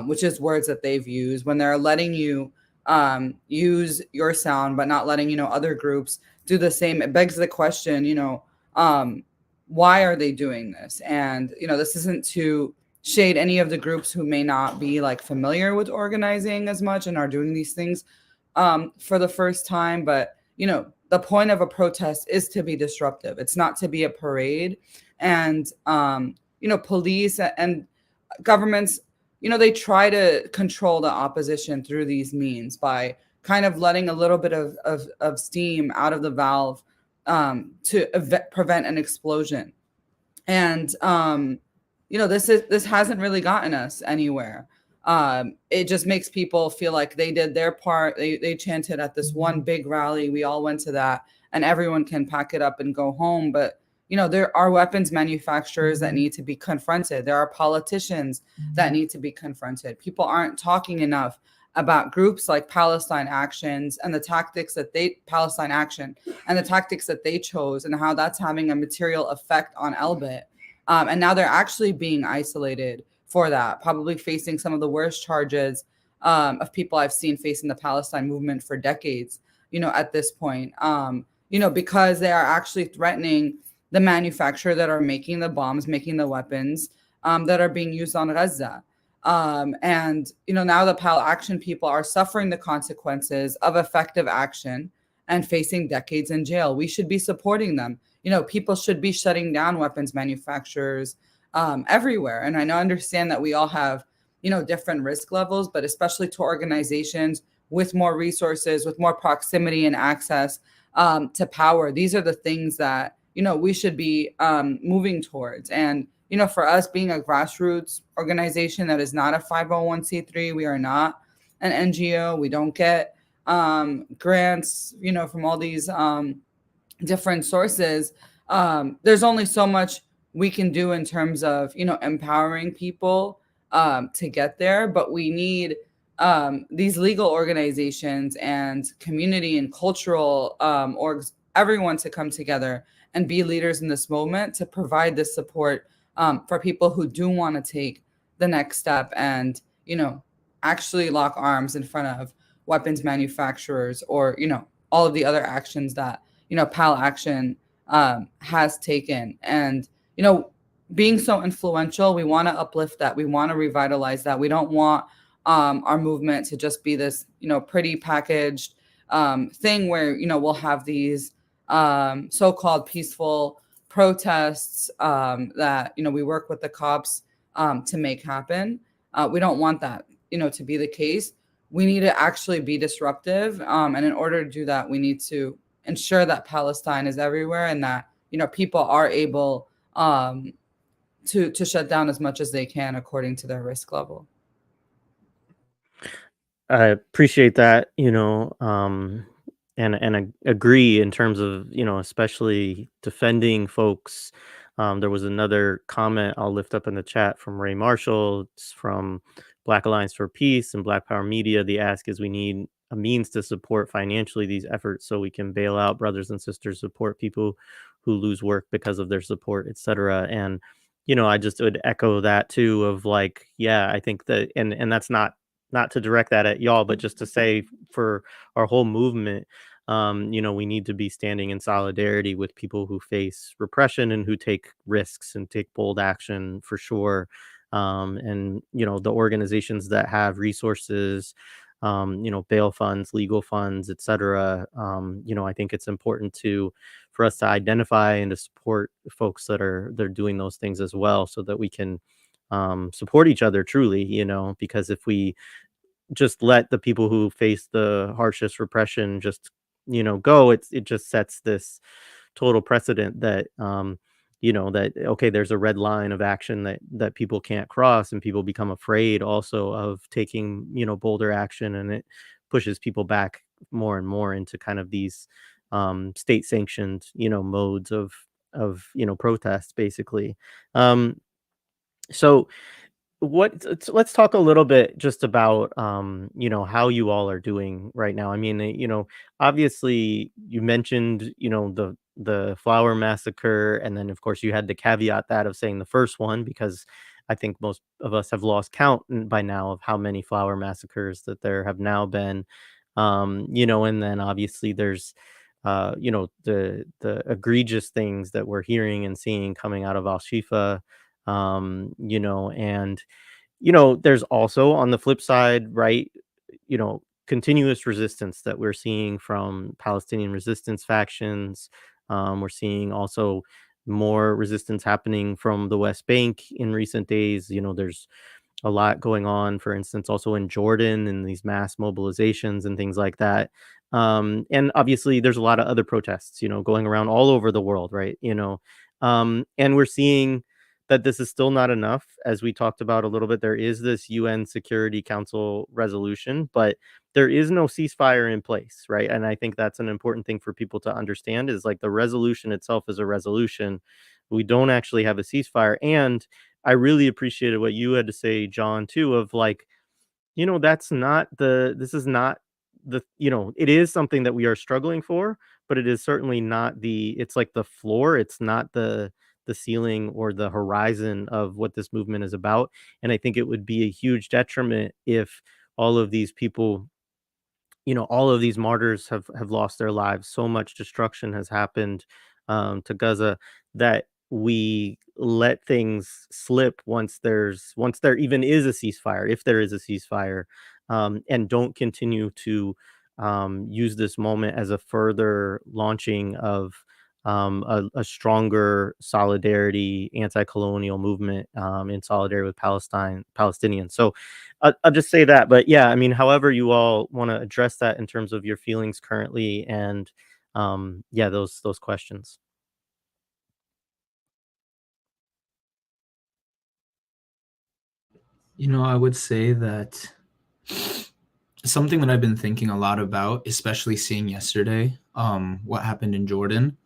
which is words that they've used, when they're letting you use your sound, but not letting, other groups do the same, it begs the question, why are they doing this? And, this isn't to shade any of the groups who may not be like familiar with organizing as much and are doing these things for the first time. But, the point of a protest is to be disruptive. It's not to be a parade. And, police and governments, they try to control the opposition through these means by kind of letting a little bit of steam out of the valve to prevent an explosion. And, this hasn't really gotten us anywhere. It just makes people feel like they did their part. They chanted at this one big rally. We all went to that, and everyone can pack it up and go home. But, there are weapons manufacturers that need to be confronted. There are politicians that need to be confronted. People aren't talking enough about groups like Palestine Actions and the tactics that Palestine Action and the tactics that they chose, and how that's having a material effect on Elbit. And now they're actually being isolated for that, probably facing some of the worst charges of people I've seen facing the Palestine movement for decades, at this point, because they are actually threatening the manufacturer that are making the bombs, making the weapons that are being used on Gaza. And, now the Pal Action people are suffering the consequences of effective action. and facing decades in jail. We should be supporting them. People should be shutting down weapons manufacturers everywhere. And I understand that we all have, different risk levels, but especially to organizations with more resources, with more proximity and access to power. These are the things that, we should be moving towards. And, for us being a grassroots organization that is not a 501c3, we are not an NGO. We don't get grants, from all these different sources. There's only so much we can do in terms of, empowering people to get there. But we need these legal organizations and community and cultural orgs, everyone to come together and be leaders in this moment to provide this support for people who do want to take the next step and, actually lock arms in front of weapons manufacturers or, all of the other actions that, PAL Action has taken. And, being so influential, we want to uplift that. We want to revitalize that. We don't want our movement to just be this, pretty packaged thing where, we'll have these so-called peaceful protests that, we work with the cops to make happen. We don't want that, to be the case. We need to actually be disruptive. And in order to do that, we need to ensure that Palestine is everywhere and that, people are able to shut down as much as they can according to their risk level. I appreciate that, and I agree in terms of, especially defending folks. There was another comment I'll lift up in the chat from Ray Marshall. It's from Black Alliance for Peace and Black Power Media. The ask is we need a means to support financially these efforts so we can bail out brothers and sisters, support people who lose work because of their support, etc. And, I just would echo that too of like, yeah, I think that, and that's not to direct that at y'all, but just to say for our whole movement, we need to be standing in solidarity with people who face repression and who take risks and take bold action for sure. And, the organizations that have resources, bail funds, legal funds, etc. I think it's important for us to identify and to support folks they're doing those things as well, so that we can support each other truly, because if we just let the people who face the harshest repression just, go, it just sets this total precedent that, that, okay, there's a red line of action that people can't cross, and people become afraid also of taking, bolder action, and it pushes people back more and more into kind of these state sanctioned, modes of protest basically. So let's talk a little bit just about how you all are doing right now. I mean, obviously you mentioned, the flower massacre, and then of course you had to caveat that of saying the first one, because I think most of us have lost count by now of how many flower massacres that there have now been. And then obviously there's the egregious things that we're hearing and seeing coming out of Al Shifa. And there's also on the flip side, right, continuous resistance that we're seeing from Palestinian resistance factions. We're seeing also more resistance happening from the West Bank in recent days. There's a lot going on, for instance, also in Jordan, and these mass mobilizations and things like that. And obviously there's a lot of other protests, going around all over the world, right? And we're seeing that this is still not enough. As we talked about a little bit, there is this UN Security Council resolution, but there is no ceasefire in place, right? And I think that's an important thing for people to understand, is like the resolution itself is a resolution. We don't actually have a ceasefire. And I really appreciated what you had to say, John, too, of like, this is not it is something that we are struggling for, but it is certainly not it's like the floor. It's not the ceiling or the horizon of what this movement is about. And I think it would be a huge detriment if all of these people, all of these martyrs have lost their lives. So much destruction has happened to Gaza, that we let things slip once there even is a ceasefire, if there is a ceasefire, and don't continue to use this moment as a further launching of a stronger solidarity, anti-colonial movement in solidarity with Palestinians. So I'll just say that. But yeah, I mean, however you all want to address that in terms of your feelings currently, and yeah, those questions. I would say that something that I've been thinking a lot about, especially seeing yesterday, what happened in Jordan,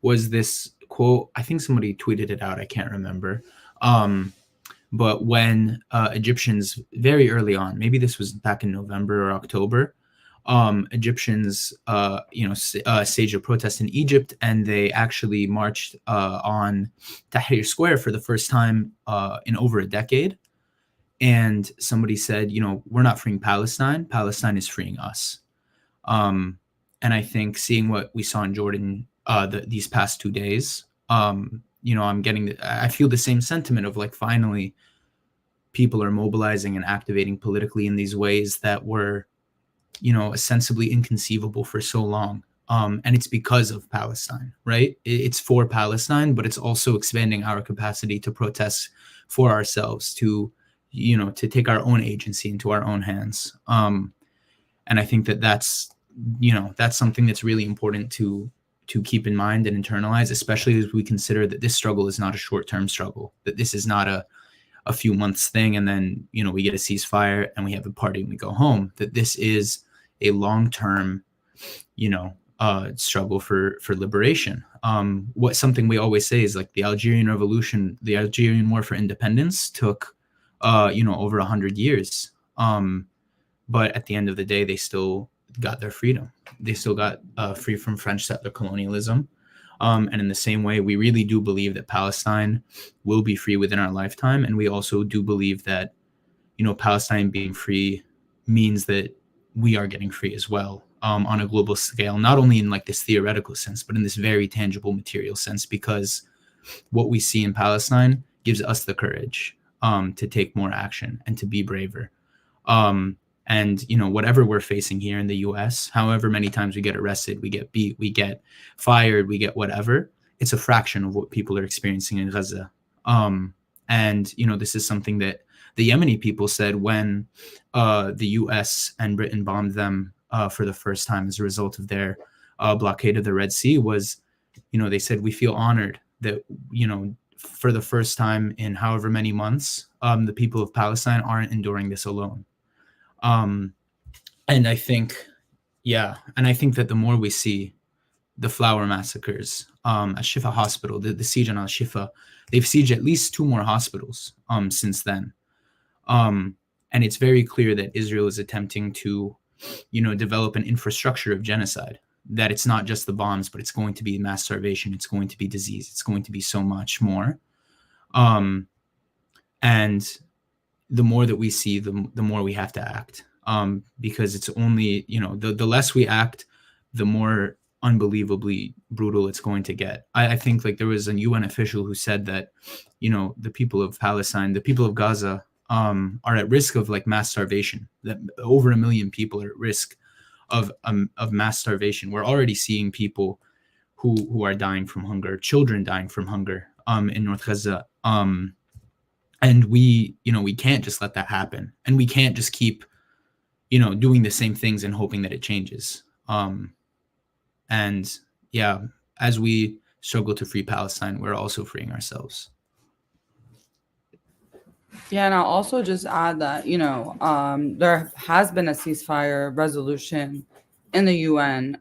was this quote. I think somebody tweeted it out. I can't remember. But when Egyptians very early on, maybe this was back in November or October, Egyptians, staged a protest in Egypt, and they actually marched on Tahrir Square for the first time in over a decade. And somebody said, we're not freeing Palestine. Palestine is freeing us. And I think seeing what we saw in Jordan these past 2 days, I feel the same sentiment of like, finally, people are mobilizing and activating politically in these ways that were, ostensibly inconceivable for so long. And it's because of Palestine, right? It's for Palestine, but it's also expanding our capacity to protest for ourselves, to take our own agency into our own hands. And I think that's something that's really important to keep in mind and internalize, especially as we consider that this struggle is not a short-term struggle, that this is not a few months thing and then we get a ceasefire and we have a party and we go home, that this is a long-term struggle for liberation. Something we always say is like the Algerian Revolution, the Algerian War for Independence took over 100 years, but at the end of the day they still got their freedom. They still got free from French settler colonialism. And in the same way, we really do believe that Palestine will be free within our lifetime. And we also do believe that, Palestine being free means that we are getting free as well, on a global scale, not only in like this theoretical sense, but in this very tangible material sense, because what we see in Palestine gives us the courage to take more action and to be braver. And, whatever we're facing here in the US, however many times we get arrested, we get beat, we get fired, we get whatever, it's a fraction of what people are experiencing in Gaza. And, this is something that the Yemeni people said when the US and Britain bombed them for the first time as a result of their blockade of the Red Sea was, they said, we feel honored that, for the first time in however many months, the people of Palestine aren't enduring this alone. And I think that the more we see the flower massacres at Shifa Hospital, the siege on Al-Shifa, they've sieged at least 2 more hospitals since then. And it's very clear that Israel is attempting to, develop an infrastructure of genocide, that it's not just the bombs, but it's going to be mass starvation, it's going to be disease, it's going to be so much more. And the more that we see, the more we have to act, because it's only, the less we act, the more unbelievably brutal it's going to get. I think like there was a UN official who said that, the people of Palestine, the people of Gaza, are at risk of like mass starvation, that over 1 million people are at risk of mass starvation. We're already seeing people who are dying from hunger, children dying from hunger in North Gaza. And we can't just let that happen. And we can't just keep, doing the same things and hoping that it changes. And yeah, as we struggle to free Palestine, we're also freeing ourselves. Yeah, and I'll also just add that, there has been a ceasefire resolution in the UN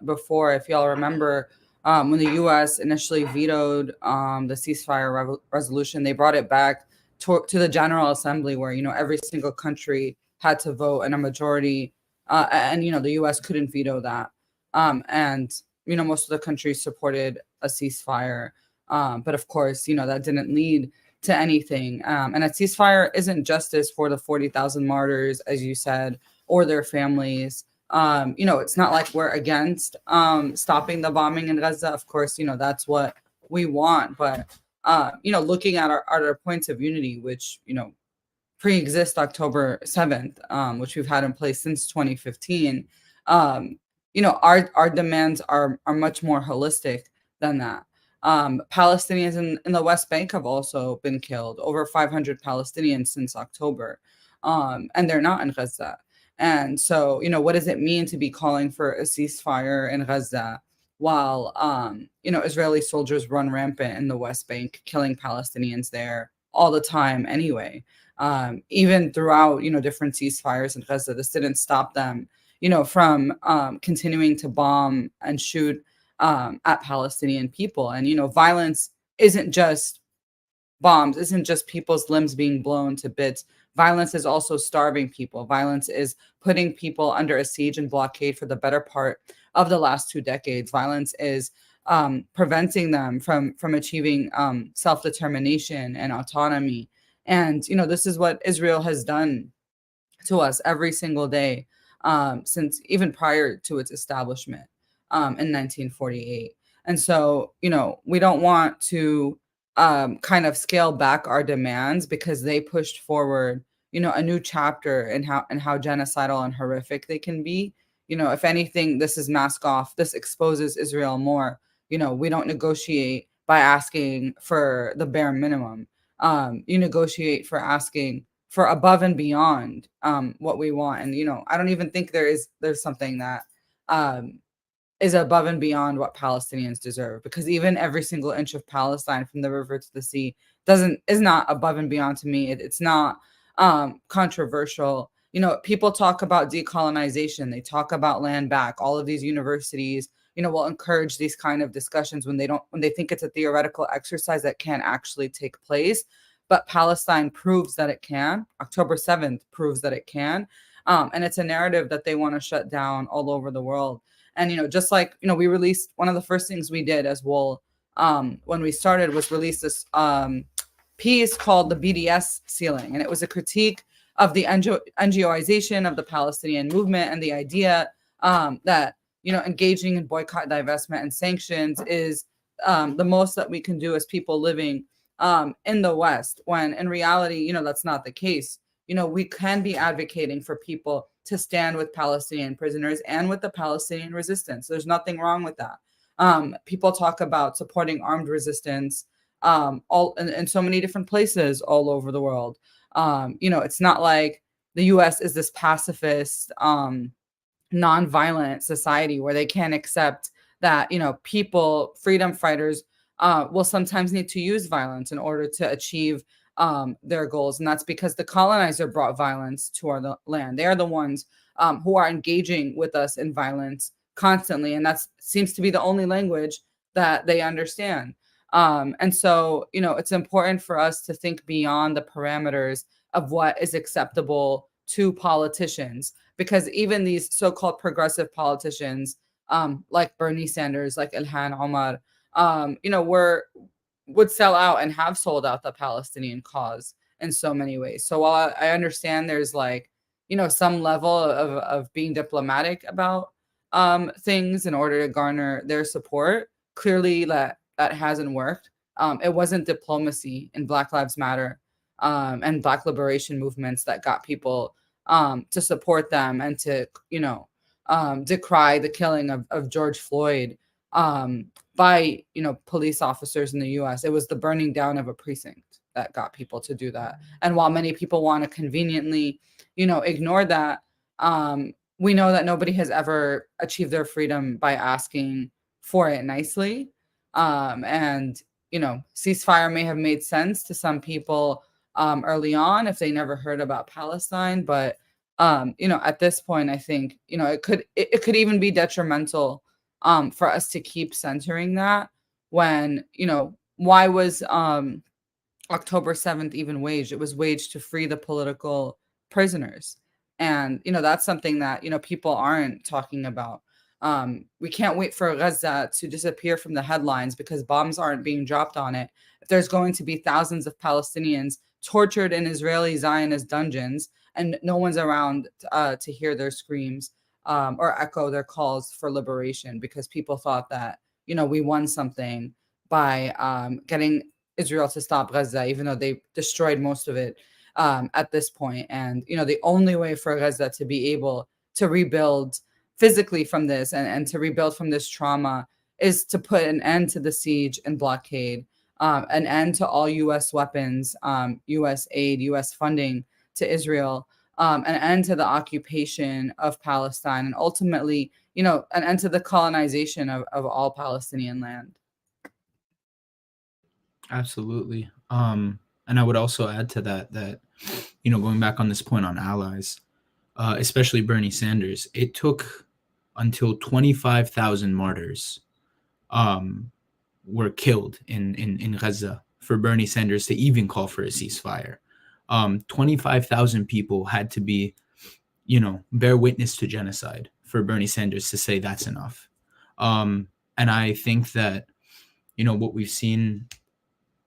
before. If y'all remember, when the US initially vetoed the ceasefire resolution, they brought it back to the General Assembly where, every single country had to vote and a majority, and, the US couldn't veto that. And, most of the countries supported a ceasefire. But of course, that didn't lead to anything. And a ceasefire isn't justice for the 40,000 martyrs, as you said, or their families. It's not like we're against stopping the bombing in Gaza. Of course, that's what we want. But, looking at our points of unity, which, pre-exist October 7th, which we've had in place since 2015, Our demands are much more holistic than that. Palestinians in the West Bank have also been killed, over 500 Palestinians since October, and they're not in Gaza. And so, what does it mean to be calling for a ceasefire in Gaza while, Israeli soldiers run rampant in the West Bank, killing Palestinians there all the time anyway? Even throughout, different ceasefires in Gaza, this didn't stop them, from continuing to bomb and shoot at Palestinian people. And, violence isn't just bombs, isn't just people's limbs being blown to bits. Violence is also starving people. Violence is putting people under a siege and blockade for the better part of the last 2 decades. Violence is preventing them from achieving self-determination and autonomy. And, this is what Israel has done to us every single day since even prior to its establishment in 1948. And so, we don't want to kind of scale back our demands because they pushed forward, a new chapter in how genocidal and horrific they can be. If anything, this is mask off. This exposes Israel more. We don't negotiate by asking for the bare minimum. You negotiate for asking for above and beyond what we want. And I don't even think there's something that is above and beyond what Palestinians deserve, because even every single inch of Palestine from the river to the sea is not above and beyond to me. It's not controversial. People talk about decolonization, they talk about land back. All of these universities, will encourage these kind of discussions when they think it's a theoretical exercise that can't actually take place. But Palestine proves that it can. October 7th proves that it can. And it's a narrative that they want to shut down all over the world. And, just like, we released, one of the first things we did as well when we started was release this piece called The BDS Ceiling. And it was a critique of the NGOization of the Palestinian movement and the idea that, engaging in boycott, divestment, and sanctions is the most that we can do as people living in the West, when in reality, that's not the case. We can be advocating for people to stand with Palestinian prisoners and with the Palestinian resistance. There's nothing wrong with that. People talk about supporting armed resistance all in so many different places all over the world. It's not like the U.S. is this pacifist, nonviolent society where they can't accept that, people, freedom fighters, will sometimes need to use violence in order to achieve their goals. And that's because the colonizer brought violence to our land. They are the ones who are engaging with us in violence constantly. And that seems to be the only language that they understand. And so, it's important for us to think beyond the parameters of what is acceptable to politicians, because even these so-called progressive politicians, like Bernie Sanders, like Ilhan Omar, would sell out and have sold out the Palestinian cause in so many ways. So while I understand there's some level of being diplomatic about things in order to garner their support, clearly that hasn't worked. It wasn't diplomacy in Black Lives Matter and Black liberation movements that got people to support them and to, decry the killing of George Floyd by, police officers in the U.S. It was the burning down of a precinct that got people to do that. And while many people want to conveniently, ignore that, we know that nobody has ever achieved their freedom by asking for it nicely. And, ceasefire may have made sense to some people early on if they never heard about Palestine. But, at this point, I think, it could even be detrimental for us to keep centering that when, why was October 7th even waged? It was waged to free the political prisoners. And, that's something that, people aren't talking about. We can't wait for Gaza to disappear from the headlines because bombs aren't being dropped on it. If there's going to be thousands of Palestinians tortured in Israeli Zionist dungeons and no one's around to hear their screams or echo their calls for liberation, because people thought that, we won something by getting Israel to stop Gaza, even though they destroyed most of it at this point. And, the only way for Gaza to be able to rebuild physically from this and to rebuild from this trauma is to put an end to the siege and blockade, an end to all U.S. weapons, U.S. aid, U.S. funding to Israel, an end to the occupation of Palestine, and ultimately, an end to the colonization of all Palestinian land. Absolutely. And I would also add to that, going back on this point on allies, especially Bernie Sanders, it took until 25,000 martyrs were killed in Gaza for Bernie Sanders to even call for a ceasefire. 25,000 people had to be, bear witness to genocide for Bernie Sanders to say that's enough. And I think that, what we've seen,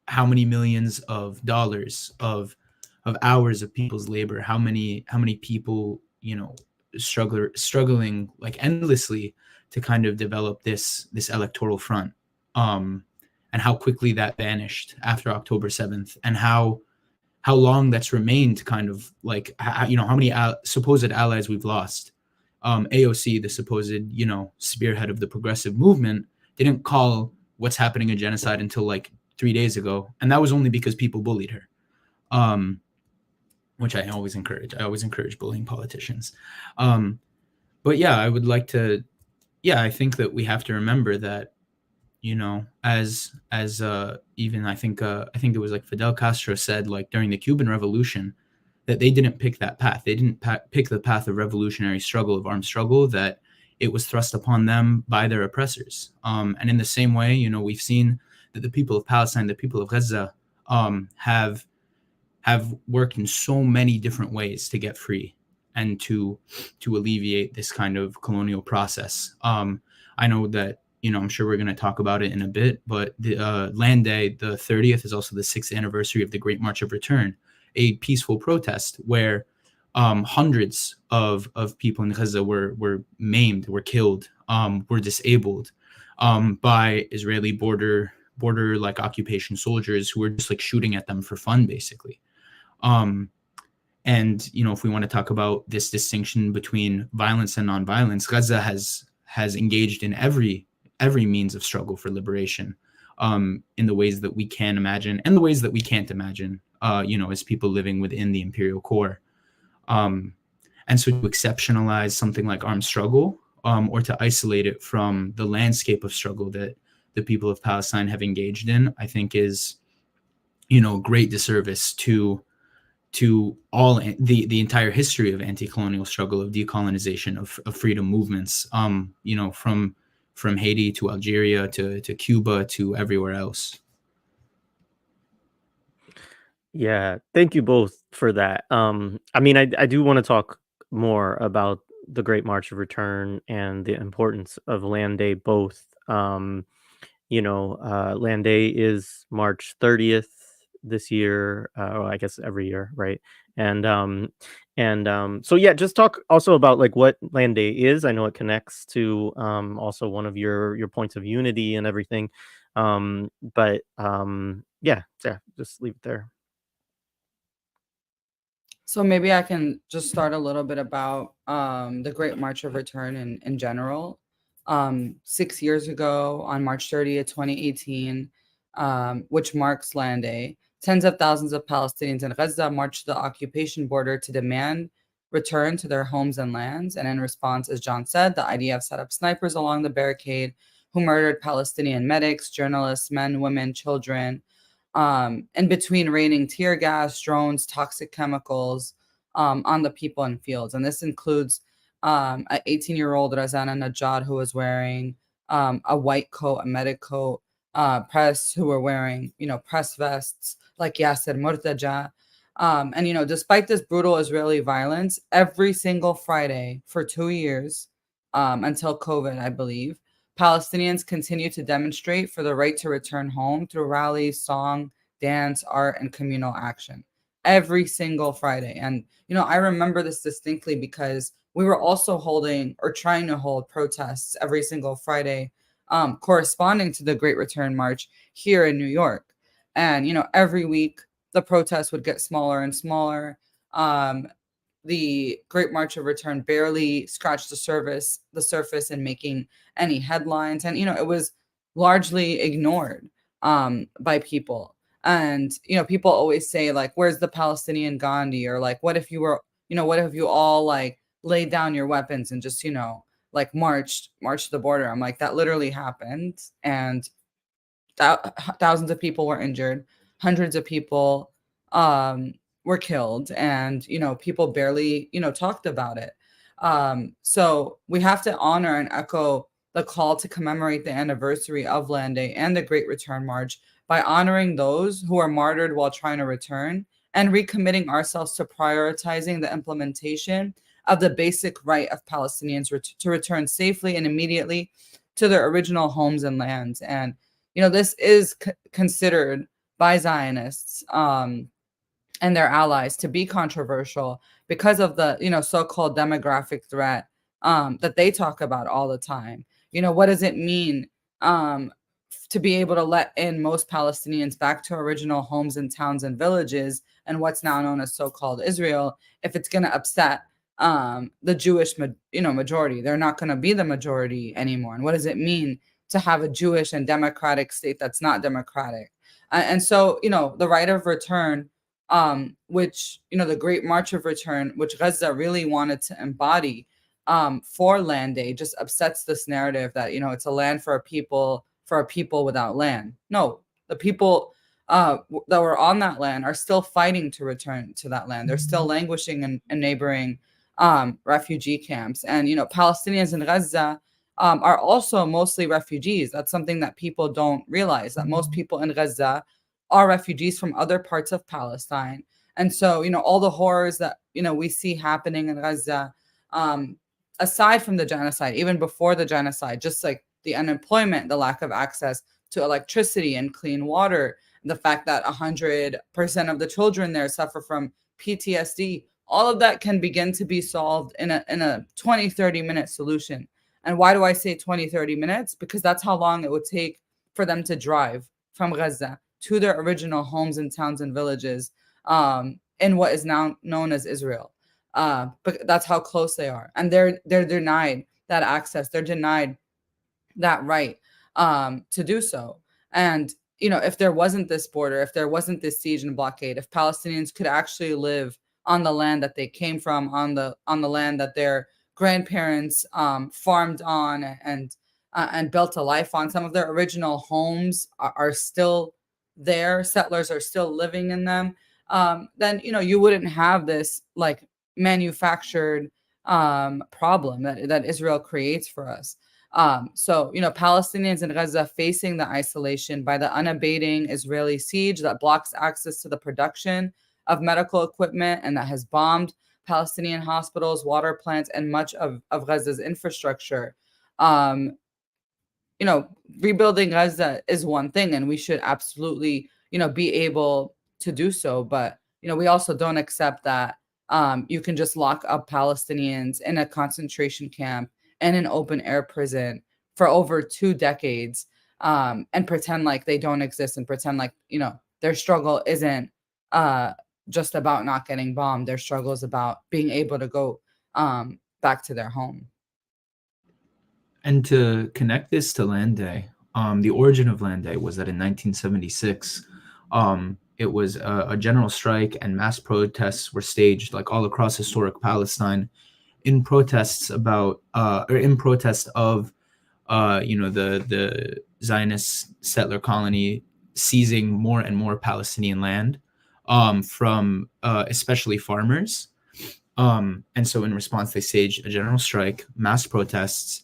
how many millions of dollars of hours of people's labor, how many people, struggling like endlessly to kind of develop this electoral front, and how quickly that vanished after October 7th, and how long that's remained kind of like, how many supposed allies we've lost. AOC, the supposed, spearhead of the progressive movement, didn't call what's happening a genocide until like 3 days ago, and that was only because people bullied her, which I always encourage. I always encourage bullying politicians. But yeah, I would like to. Yeah, I think that we have to remember that, as even I think it was like Fidel Castro said, like during the Cuban Revolution, that they didn't pick that path. They didn't pick the path of revolutionary struggle, of armed struggle, that it was thrust upon them by their oppressors. And in the same way, we've seen that the people of Palestine, the people of Gaza, have worked in so many different ways to get free and to alleviate this kind of colonial process. I know that, I'm sure we're going to talk about it in a bit, but the Land Day, the 30th, is also the 6th anniversary of the Great March of Return, a peaceful protest where hundreds of people in Gaza were maimed, were killed, were disabled by Israeli border like occupation soldiers who were just like shooting at them for fun, basically. And if we want to talk about this distinction between violence and nonviolence, Gaza has engaged in every means of struggle for liberation, in the ways that we can imagine and the ways that we can't imagine, as people living within the imperial core. And so to exceptionalize something like armed struggle, or to isolate it from the landscape of struggle that the people of Palestine have engaged in, I think is, great disservice to all the entire history of anti-colonial struggle, of decolonization, of freedom movements, from Haiti to Algeria to Cuba to everywhere else. Yeah, thank you both for that. I mean, I do want to talk more about the Great March of Return and the importance of Land Day both. Land Day is March 30th this year. Well, I guess every year, right? So yeah, just talk also about like what Land Day is. I know it connects to also one of your points of unity and everything. But yeah, just leave it there. So maybe I can just start a little bit about the Great March of Return in general. 6 years ago, on March 30th, 2018, which marks Land Day, tens of thousands of Palestinians in Gaza marched to the occupation border to demand return to their homes and lands. And in response, as John said, the IDF set up snipers along the barricade who murdered Palestinian medics, journalists, men, women, children, in between raining tear gas, drones, toxic chemicals on the people in fields. And this includes an 18-year-old Razana Najad who was wearing a white coat, a medic coat, press who were wearing, press vests like Yasser Murtaja. And, despite this brutal Israeli violence, every single Friday for 2 years, until COVID, I believe, Palestinians continue to demonstrate for the right to return home through rallies, song, dance, art, and communal action every single Friday. And, I remember this distinctly because we were also holding or trying to hold protests every single Friday, corresponding to the Great Return March here in New York. And, every week the protests would get smaller and smaller. the Great March of Return barely scratched the surface in making any headlines. And, it was largely ignored by people. And, people always say, like, where's the Palestinian Gandhi? Or like, what if you were, what if you all like laid down your weapons and just, like marched to the border? I'm like, that literally happened. And thousands of people were injured, hundreds of people were killed, and people barely talked about it. So we have to honor and echo the call to commemorate the anniversary of Land Day and the Great Return March by honoring those who are martyred while trying to return, and recommitting ourselves to prioritizing the implementation of the basic right of Palestinians to return safely and immediately to their original homes and lands. And this is considered by Zionists and their allies to be controversial because of the, so-called demographic threat that they talk about all the time. What does it mean to be able to let in most Palestinians back to original homes and towns and villages and what's now known as so-called Israel if it's going to upset the Jewish, majority? They're not going to be the majority anymore. And what does it mean to have a Jewish and democratic state that's not democratic? And so, the right of return, which, the Great March of Return, which Gaza really wanted to embody for Land Day, just upsets this narrative that, it's a land for a people without land. No, the people that were on that land are still fighting to return to that land. They're still languishing in neighboring refugee camps. And, Palestinians in Gaza are also mostly refugees. That's something that people don't realize, that most people in Gaza are refugees from other parts of Palestine. And so, all the horrors that, we see happening in Gaza, aside from the genocide, even before the genocide, just like the unemployment, the lack of access to electricity and clean water, the fact that 100% of the children there suffer from PTSD, all of that can begin to be solved in a 20, 30-minute solution. And why do I say 20, 30 minutes? Because that's how long it would take for them to drive from Gaza to their original homes and towns and villages in what is now known as Israel. But that's how close they are. And they're denied that access. They're denied that right to do so. And, if there wasn't this border, if there wasn't this siege and blockade, if Palestinians could actually live on the land that they came from, on the land that their grandparents farmed on and built a life on, some of their original homes are still there, settlers are still living in them, then, you wouldn't have this like manufactured problem that Israel creates for us. So, Palestinians in Gaza facing the isolation by the unabating Israeli siege that blocks access to the production of medical equipment and that has bombed Palestinian hospitals, water plants, and much of Gaza's infrastructure. Rebuilding Gaza is one thing, and we should absolutely, be able to do so. But, we also don't accept that you can just lock up Palestinians in a concentration camp and an open air prison for over 2 decades and pretend like they don't exist and pretend like, their struggle isn't just about not getting bombed. Their struggle is about being able to go back to their home. And to connect this to Land Day, the origin of Land Day was that in 1976, it was a general strike and mass protests were staged like all across historic Palestine in protests about or in protest of the Zionist settler colony seizing more and more Palestinian land from especially farmers. And so in response, they staged a general strike, mass protests.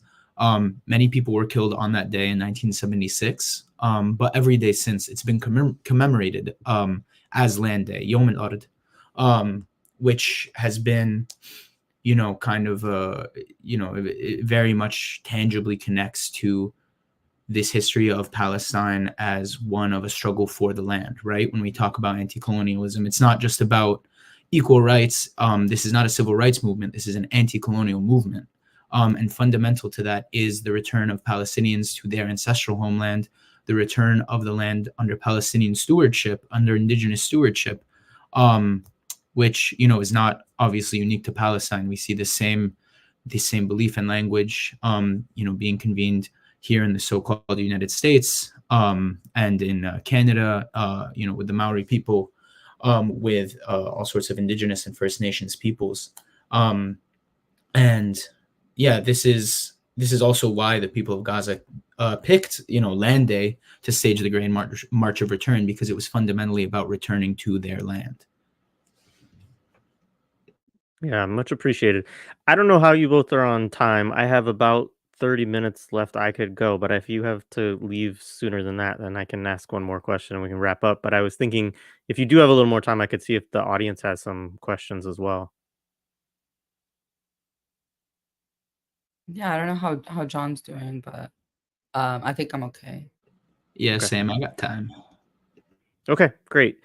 Many people were killed on that day in 1976. But every day since, it's been commemorated as Land Day, Yom al-Ard, which has been, it very much tangibly connects to this history of Palestine as one of a struggle for the land, right? When we talk about anti-colonialism, it's not just about equal rights. This is not a civil rights movement. This is an anti-colonial movement. And fundamental to that is the return of Palestinians to their ancestral homeland, the return of the land under Palestinian stewardship, under indigenous stewardship, which is not obviously unique to Palestine. We see the same belief and language being convened here in the so-called United States, and in Canada, with the Maori people, with all sorts of indigenous and First Nations peoples. And yeah, this is also why the people of Gaza picked Land Day to stage the Grand March of Return, because it was fundamentally about returning to their land. Yeah, much appreciated. I don't know how you both are on time. I have about 30 minutes left I could go, but if you have to leave sooner than that, then I can ask one more question and we can wrap up. But I was thinking if you do have a little more time, I could see if the audience has some questions as well. Yeah, I don't know how John's doing, but I think I'm okay. Yeah, Okay. Sam, I got time. Okay, great.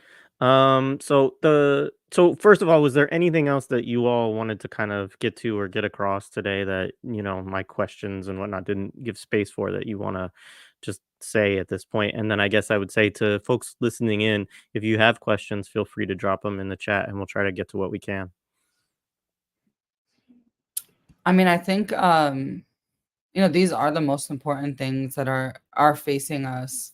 So first of all, was there anything else that you all wanted to kind of get to or get across today that, my questions and whatnot didn't give space for, that you want to just say at this point? And then I guess I would say to folks listening in, if you have questions, feel free to drop them in the chat and we'll try to get to what we can. I mean, I think these are the most important things that are facing us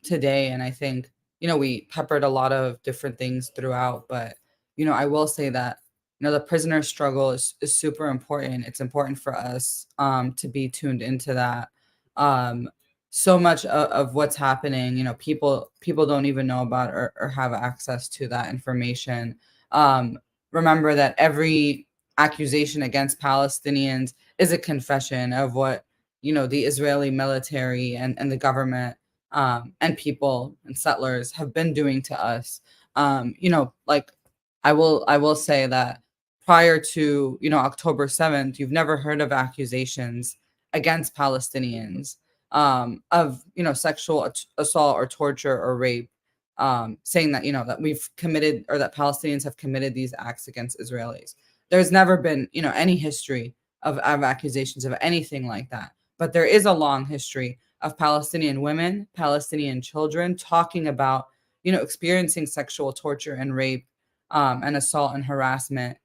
today. And I think, we peppered a lot of different things throughout, but, I will say that, the prisoner struggle is super important. It's important for us to be tuned into that. Um, so much of what's happening, people don't even know about or have access to that information. Um, Remember that every accusation against Palestinians is a confession of what, the Israeli military and the government and people and settlers have been doing to us. Like I will say that prior to October 7th, you've never heard of accusations against Palestinians of sexual assault or torture or rape, saying that that we've committed or that Palestinians have committed these acts against Israelis. There's never been any history of accusations of anything like that. But there is a long history of Palestinian women, Palestinian children talking about, experiencing sexual torture and rape and assault and harassment,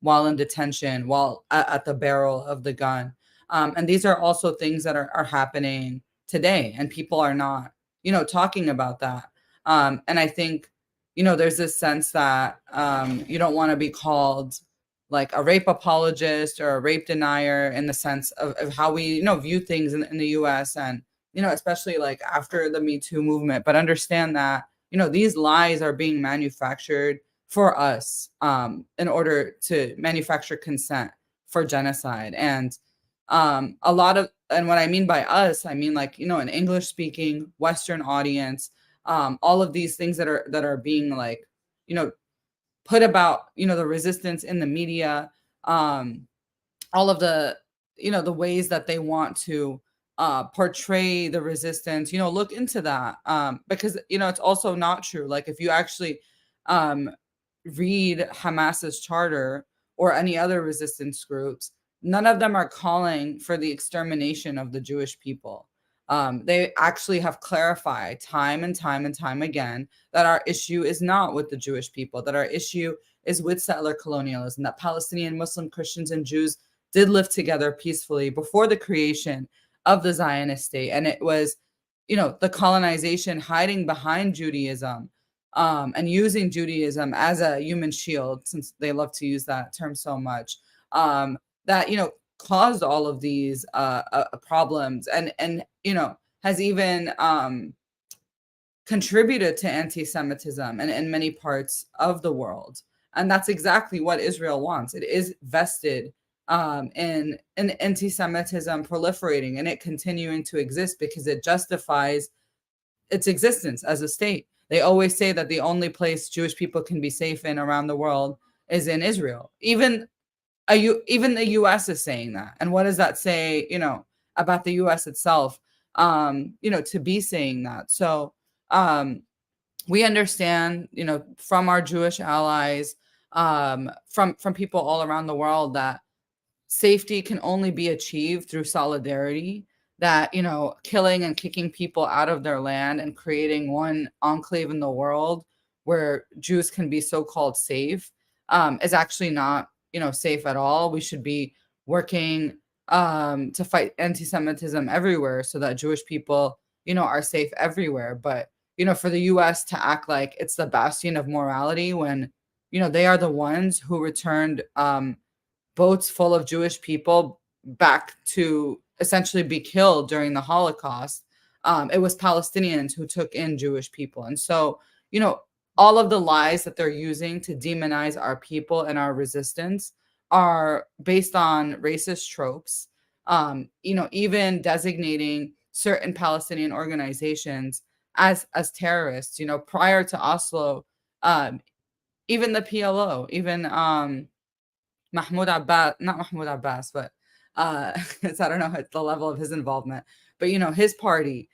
while in detention, while at the barrel of the gun. And these are also things that are happening today, and people are not, talking about that. And I think, there's this sense that you don't want to be called like a rape apologist or a rape denier in the sense of how we view things in the US, and especially like after the Me Too movement, but understand that these lies are being manufactured for us in order to manufacture consent for genocide. And a lot of, and what I mean by us, I mean like an English speaking Western audience, all of these things that are being like put about the resistance in the media, all of the the ways that they want to portray the resistance. Look into that, because it's also not true. Like if you actually um read Hamas's charter or any other resistance groups, none of them are calling for the extermination of the Jewish people. They actually have clarified time and time and time again that our issue is not with the Jewish people, that our issue is with settler colonialism, that Palestinian, Muslim, Christians, and Jews did live together peacefully before the creation of the Zionist state. And it was, the colonization hiding behind Judaism, and using Judaism as a human shield, since they love to use that term so much, that, caused all of these problems, and has even contributed to anti-Semitism in many parts of the world. And that's exactly what Israel wants. It is vested in anti-Semitism proliferating and it continuing to exist because it justifies its existence as a state. They always say that the only place Jewish people can be safe in around the world is in Israel. Even the US is saying that. And what does that say, about the US itself, to be saying that? So we understand, from our Jewish allies, from people all around the world, that safety can only be achieved through solidarity, that, killing and kicking people out of their land and creating one enclave in the world where Jews can be so-called safe is actually not, safe at all. We should be working to fight anti-Semitism everywhere so that Jewish people, are safe everywhere. But, for the US to act like it's the bastion of morality when, they are the ones who returned boats full of Jewish people back to essentially be killed during the Holocaust. It was Palestinians who took in Jewish people. And so, all of the lies that they're using to demonize our people and our resistance are based on racist tropes. Even designating certain Palestinian organizations as terrorists. Prior to Oslo, even the PLO, even Mahmoud Abbas, not Mahmoud Abbas, but it's, I don't know at the level of his involvement, but his party,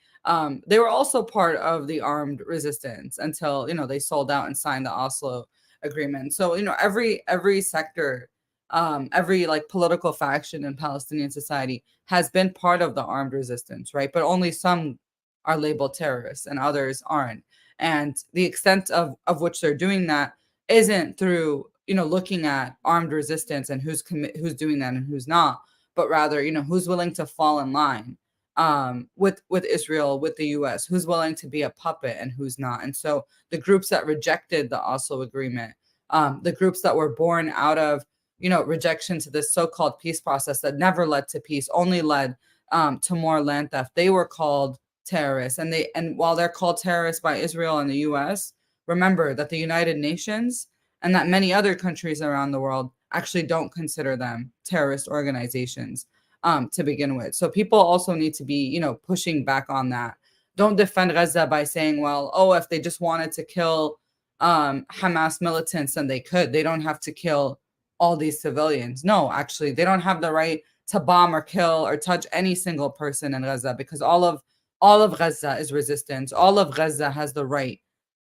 they were also part of the armed resistance until they sold out and signed the Oslo agreement. So every sector, every like political faction in Palestinian society has been part of the armed resistance, right? But only some are labeled terrorists and others aren't. And the extent of which they're doing that isn't through looking at armed resistance and who's doing that and who's not, but rather who's willing to fall in line with Israel, with the U.S., who's willing to be a puppet and who's not. And so the groups that rejected the Oslo agreement, the groups that were born out of rejection to this so-called peace process that never led to peace, only led to more land theft, they were called terrorists. And while they're called terrorists by Israel and the U.S., remember that the United Nations and that many other countries around the world actually don't consider them terrorist organizations to begin with. So people also need to be, pushing back on that. Don't defend Gaza by saying, well, oh, if they just wanted to kill Hamas militants, then they could. They don't have to kill all these civilians. No, actually, they don't have the right to bomb or kill or touch any single person in Gaza, because all of Gaza is resistance. All of Gaza has the right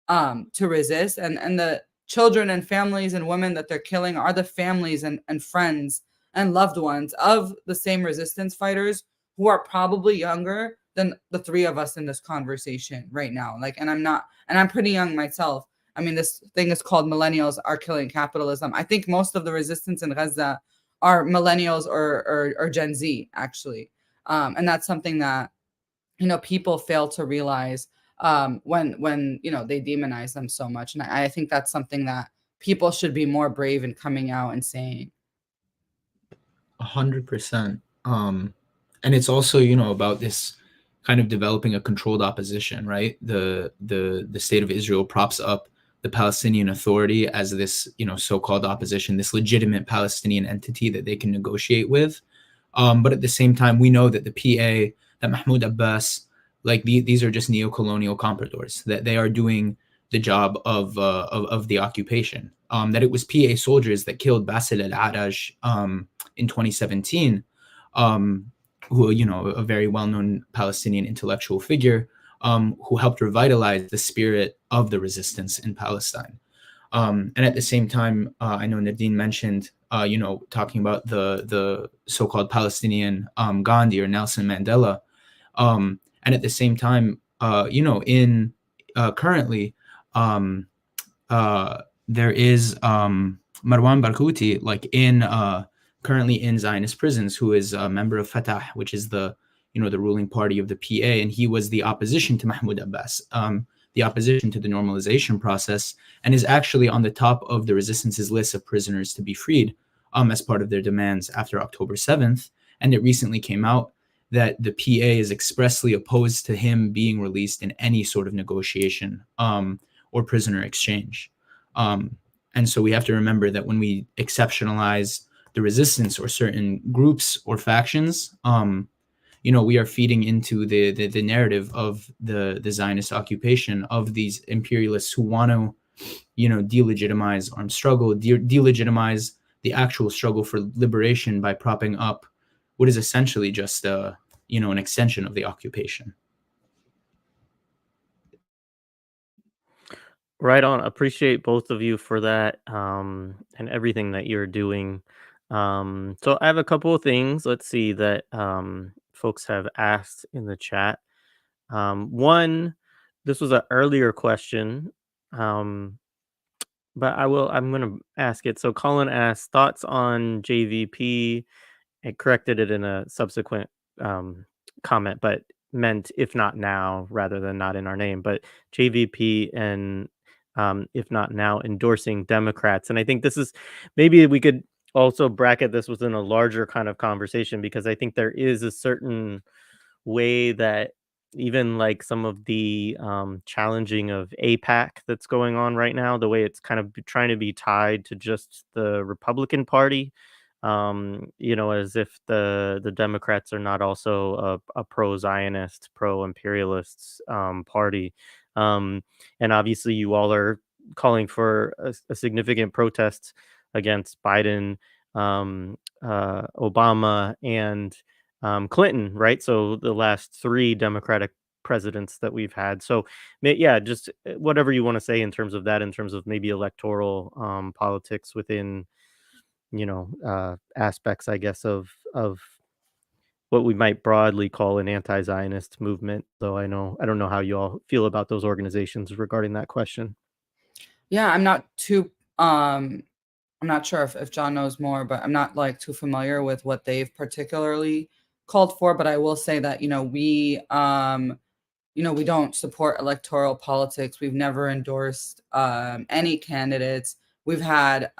to resist, and the children and families and women that they're killing are the families and friends and loved ones of the same resistance fighters who are probably younger than the three of us in this conversation right now. And I'm pretty young myself. I mean, this thing is called Millennials Are Killing Capitalism. I think most of the resistance in Gaza are millennials or Gen Z, actually. And that's something that, people fail to realize when they demonize them so much. And I think that's something that people should be more brave in coming out and saying. 100%. And it's also, about this kind of developing a controlled opposition, right? The state of Israel props up the Palestinian Authority as this, so-called opposition, this legitimate Palestinian entity that they can negotiate with. But at the same time, we know that the PA, that Mahmoud Abbas, these are just neo-colonial compradors, that they are doing the job of the occupation. That it was PA soldiers that killed Basil al-Araj in 2017, who, a very well-known Palestinian intellectual figure, who helped revitalize the spirit of the resistance in Palestine. And at the same time, I know Nadine mentioned, talking about the so-called Palestinian Gandhi or Nelson Mandela. And at the same time, in currently, there is Marwan Barghouti, currently in Zionist prisons, who is a member of Fatah, which is the ruling party of the PA, and he was the opposition to Mahmoud Abbas, the opposition to the normalization process, and is actually on the top of the resistance's list of prisoners to be freed as part of their demands after October 7th. And it recently came out that the PA is expressly opposed to him being released in any sort of negotiation or prisoner exchange. And so we have to remember that when we exceptionalize the resistance or certain groups or factions, we are feeding into the narrative of the Zionist occupation, of these imperialists who want to, delegitimize armed struggle, delegitimize the actual struggle for liberation by propping up what is essentially just an extension of the occupation. Right on. Appreciate both of you for that, and everything that you're doing. So I have a couple of things. Let's see that folks have asked in the chat. One, this was an earlier question. Um, but I'm gonna ask it. So Colin asked thoughts on JVP. It corrected it in a subsequent um, comment, but meant if not now rather than not in our name. But JVP and if not now endorsing Democrats, and I think this is maybe we could also bracket this within a larger kind of conversation because I think there is a certain way that even like some of the challenging of APAC that's going on right now, the way it's kind of trying to be tied to just the Republican Party, as if the Democrats are not also a pro-Zionist, pro-imperialist party, um, and obviously you all are calling for a significant protest against Biden, Obama, and Clinton, right? So the last three Democratic presidents that we've had. So yeah, just whatever you want to say in terms of that, in terms of maybe electoral politics within aspects, I guess, of what we might broadly call an anti-Zionist movement. Though I don't know how you all feel about those organizations regarding that question. Yeah, I'm not sure if John knows more, but I'm not like too familiar with what they've particularly called for. But I will say that, we don't support electoral politics. We've never endorsed any candidates. We've had,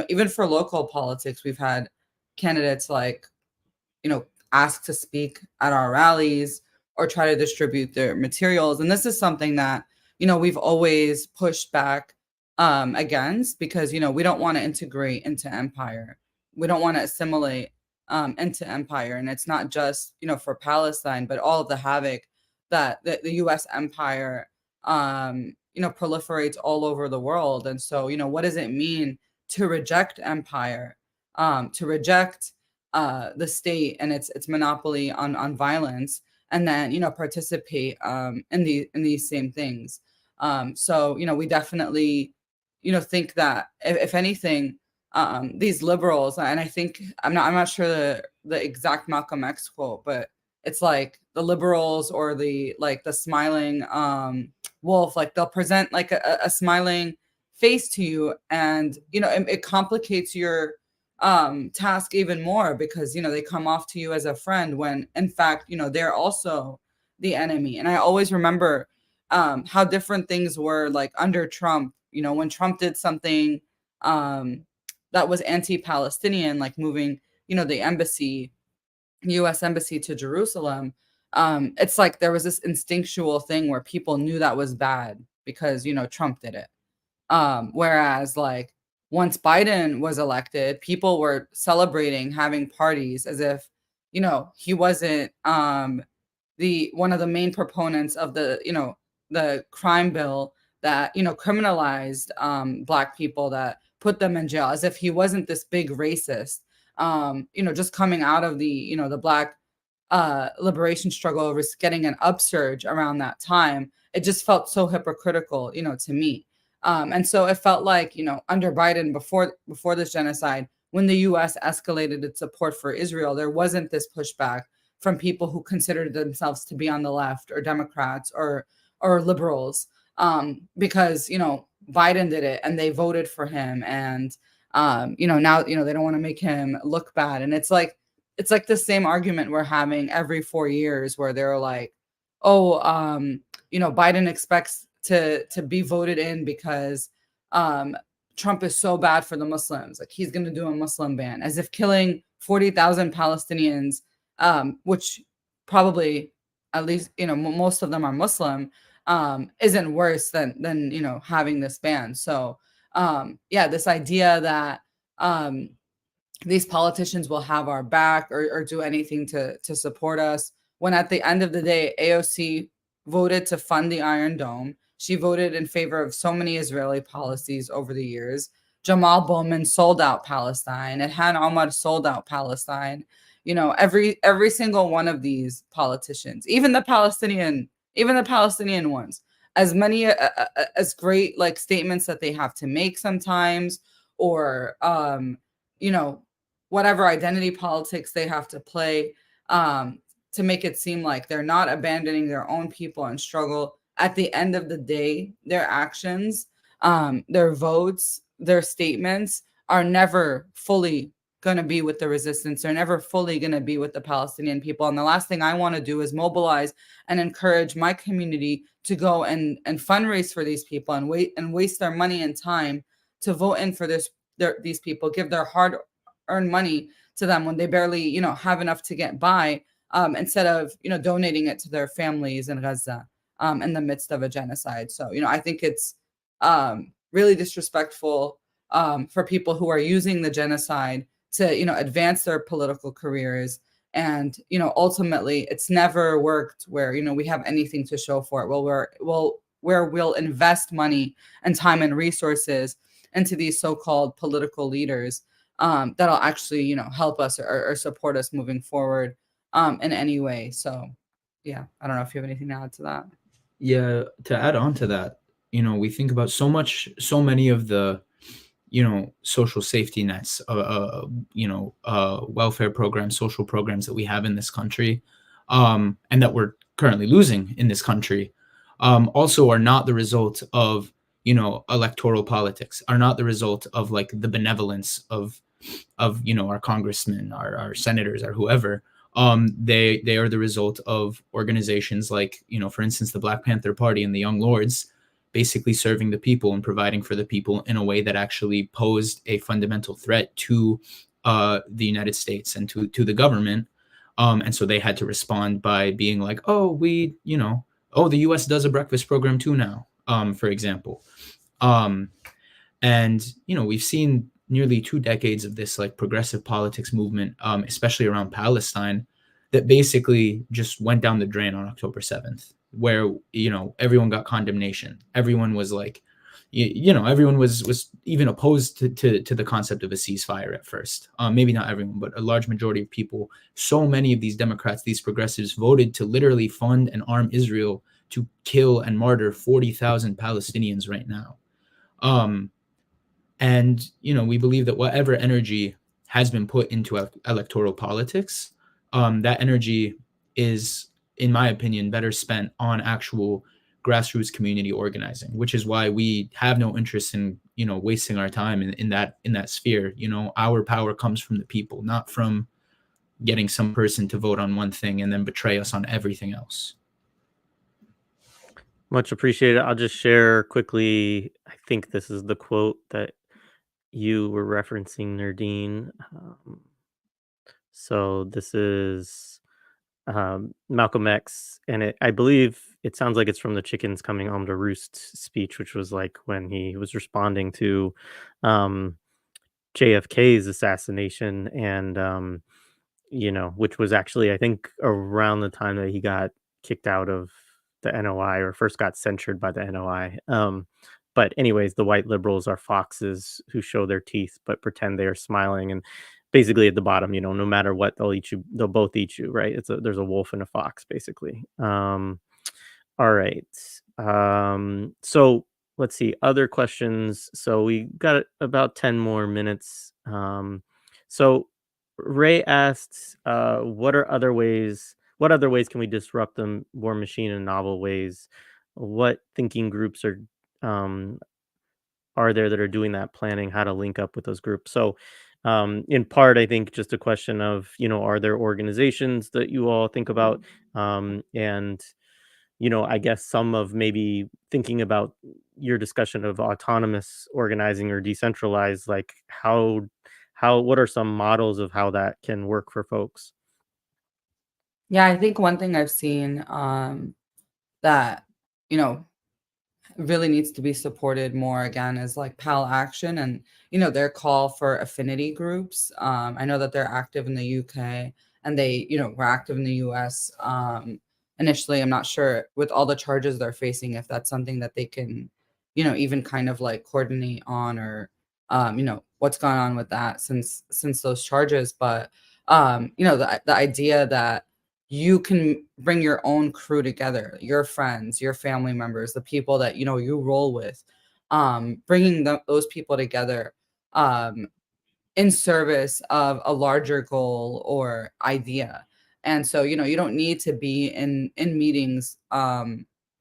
even for local politics, we've had candidates like, ask to speak at our rallies or try to distribute their materials. And this is something that, we've always pushed back against because, we don't want to integrate into empire. We don't want to assimilate into empire. And it's not just, for Palestine, but all of the havoc that the US empire, proliferates all over the world. And so, what does it mean to reject empire, to reject the state and its monopoly on violence, and then participate in these same things. So we definitely think that if anything, these liberals, and I think I'm not sure the exact Malcolm X quote, but it's like the liberals or the smiling wolf, like they'll present like a smiling face to you, and it complicates your task even more because they come off to you as a friend when in fact they're also the enemy. And I always remember how different things were like under Trump. When Trump did something that was anti-Palestinian, like moving the US embassy to Jerusalem, it's like there was this instinctual thing where people knew that was bad because Trump did it. Whereas like once Biden was elected, people were celebrating, having parties as if, he wasn't the one of the main proponents of the crime bill that, criminalized black people, that put them in jail, as if he wasn't this big racist. Just coming out of the black liberation struggle was getting an upsurge around that time. It just felt so hypocritical, to me. And so it felt like, under Biden before this genocide, when the US escalated its support for Israel, there wasn't this pushback from people who considered themselves to be on the left or Democrats or liberals, because, Biden did it and they voted for him. And, now, they don't want to make him look bad. And it's like the same argument we're having every 4 years where they're like, oh, Biden expects to be voted in because Trump is so bad for the Muslims. Like he's going to do a Muslim ban, as if killing 40,000 Palestinians, which probably at least, most of them are Muslim, isn't worse than having this ban. So yeah, this idea that these politicians will have our back or do anything to support us, when at the end of the day, AOC voted to fund the Iron Dome. She voted in favor of so many Israeli policies over the years. Jamal Bowman sold out Palestine. Ilhan Omar sold out Palestine. Every single one of these politicians, even the Palestinian ones, as many as great like statements that they have to make sometimes, or whatever identity politics they have to play, to make it seem like they're not abandoning their own people and struggle. At the end of the day, their actions their votes, their statements are never fully going to be with the resistance. They're never fully going to be with the Palestinian people. And the last thing I want to do is mobilize and encourage my community to go and fundraise for these people and waste their money and time to vote in for these people, give their hard-earned money to them when they barely, have enough to get by, instead of, donating it to their families in Gaza, in the midst of a genocide. So, I think it's really disrespectful for people who are using the genocide to, advance their political careers. And, ultimately, it's never worked where, we have anything to show for it. Where we'll invest money and time and resources into these so-called political leaders that'll actually, help us or support us moving forward in any way. So, yeah, I don't know if you have anything to add to that. Yeah, to add on to that, we think about so many of the, social safety nets, welfare programs, social programs that we have in this country, and that we're currently losing in this country, also are not the result of, electoral politics, are not the result of like the benevolence of our congressmen, our senators, or whoever. They are the result of organizations like, for instance, the Black Panther Party and the Young Lords, basically serving the people and providing for the people in a way that actually posed a fundamental threat to the United States and to the government. And so they had to respond by being like, oh, the U.S. does a breakfast program too now, for example. And, we've seen nearly 2 decades of this like progressive politics movement, especially around Palestine, that basically just went down the drain on October 7th, where, everyone got condemnation. Everyone was like, everyone was even opposed to the concept of a ceasefire at first. Maybe not everyone, but a large majority of people. So many of these Democrats, these progressives, voted to literally fund and arm Israel to kill and martyr 40,000 Palestinians right now. And, we believe that whatever energy has been put into electoral politics, that energy is, in my opinion, better spent on actual grassroots community organizing, which is why we have no interest in, wasting our time in that sphere. Our power comes from the people, not from getting some person to vote on one thing and then betray us on everything else. Much appreciated. I'll just share quickly. I think this is the quote that you were referencing, Nardine. So this is Malcolm X, and I believe it sounds like it's from the Chickens Coming Home to Roost speech, which was like when he was responding to JFK's assassination, and which was actually, I think, around the time that he got kicked out of the NOI or first got censured by the NOI. But anyways, the white liberals are foxes who show their teeth but pretend they are smiling. And basically at the bottom, no matter what, they'll eat you. They'll both eat you, right? There's a wolf and a fox, basically. All right. So let's see. Other questions. So we got about 10 more minutes. So Ray asks, what other ways can we disrupt the war machine in novel ways? What thinking groups are there that are doing that, planning how to link up with those groups? So in part, I think just a question of, are there organizations that you all think about? And I guess some of maybe thinking about your discussion of autonomous organizing or decentralized, like what are some models of how that can work for folks? Yeah, I think one thing I've seen that, really needs to be supported more again is like Pal Action and, their call for affinity groups. I know that they're active in the UK and they, were active in the US. Initially, I'm not sure with all the charges they're facing, if that's something that they can, even kind of like coordinate on or, what's going on with that since those charges. But, the idea that you can bring your own crew together, your friends, your family members, the people that, you roll with, bringing those people together in service of a larger goal or idea. And so, you don't need to be in meetings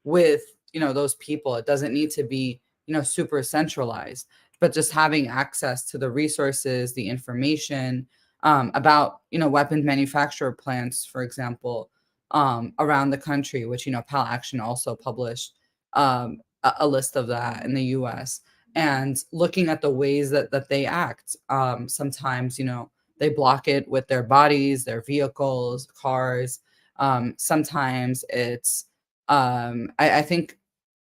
with, those people. It doesn't need to be super centralized, but just having access to the resources, the information about, weapons manufacturer plants, for example, around the country, which, Pal Action also published a list of that in the US, and looking at the ways that they act. Sometimes, they block it with their bodies, their vehicles, cars. Sometimes it's, I think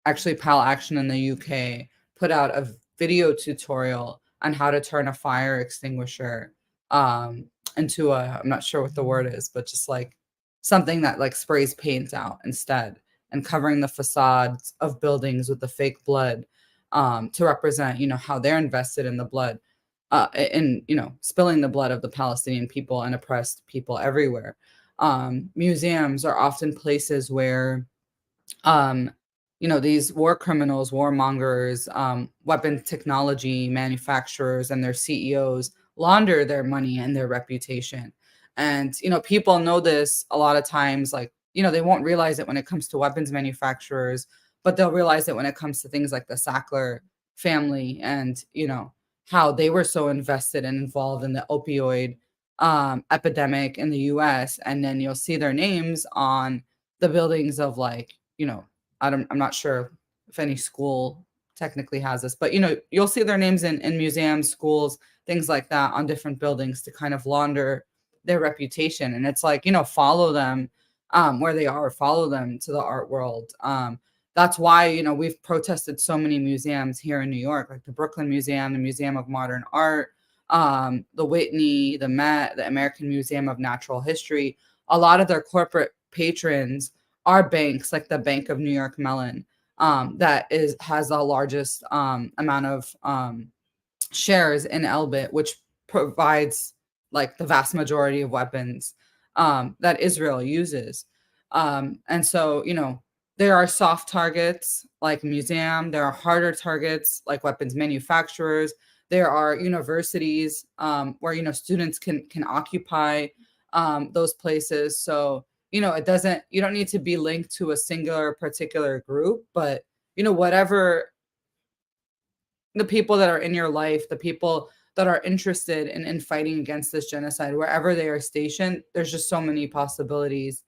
actually Pal Action in the UK put out a video tutorial on how to turn a fire extinguisher into I'm not sure what the word is, but just like something that like sprays paint out instead, and covering the facades of buildings with the fake blood to represent, how they're invested in the blood, in, spilling the blood of the Palestinian people and oppressed people everywhere. Museums are often places where, um, these war criminals, warmongers, weapon technology manufacturers, and their CEOs launder their money and their reputation. And, people know this a lot of times, like, they won't realize it when it comes to weapons manufacturers, but they'll realize it when it comes to things like the Sackler family and, how they were so invested and involved in the opioid epidemic in the US. And then you'll see their names on the buildings of, like, I'm not sure if any school technically has this, but you'll see their names in museums, schools, things like that on different buildings to kind of launder their reputation. And it's like, follow them where they are, follow them to the art world. That's why, we've protested so many museums here in New York, like the Brooklyn Museum, the Museum of Modern Art, the Whitney, the Met, the American Museum of Natural History. A lot of their corporate patrons are banks, like the Bank of New York Mellon, that has the largest amount of shares in Elbit, which provides like the vast majority of weapons that Israel uses. And so, there are soft targets like museum. There are harder targets like weapons manufacturers. There are universities where, students can occupy those places. So, you don't need to be linked to a singular particular group, but, whatever the people that are in your life, the people that are interested in fighting against this genocide, wherever they are stationed, there's just so many possibilities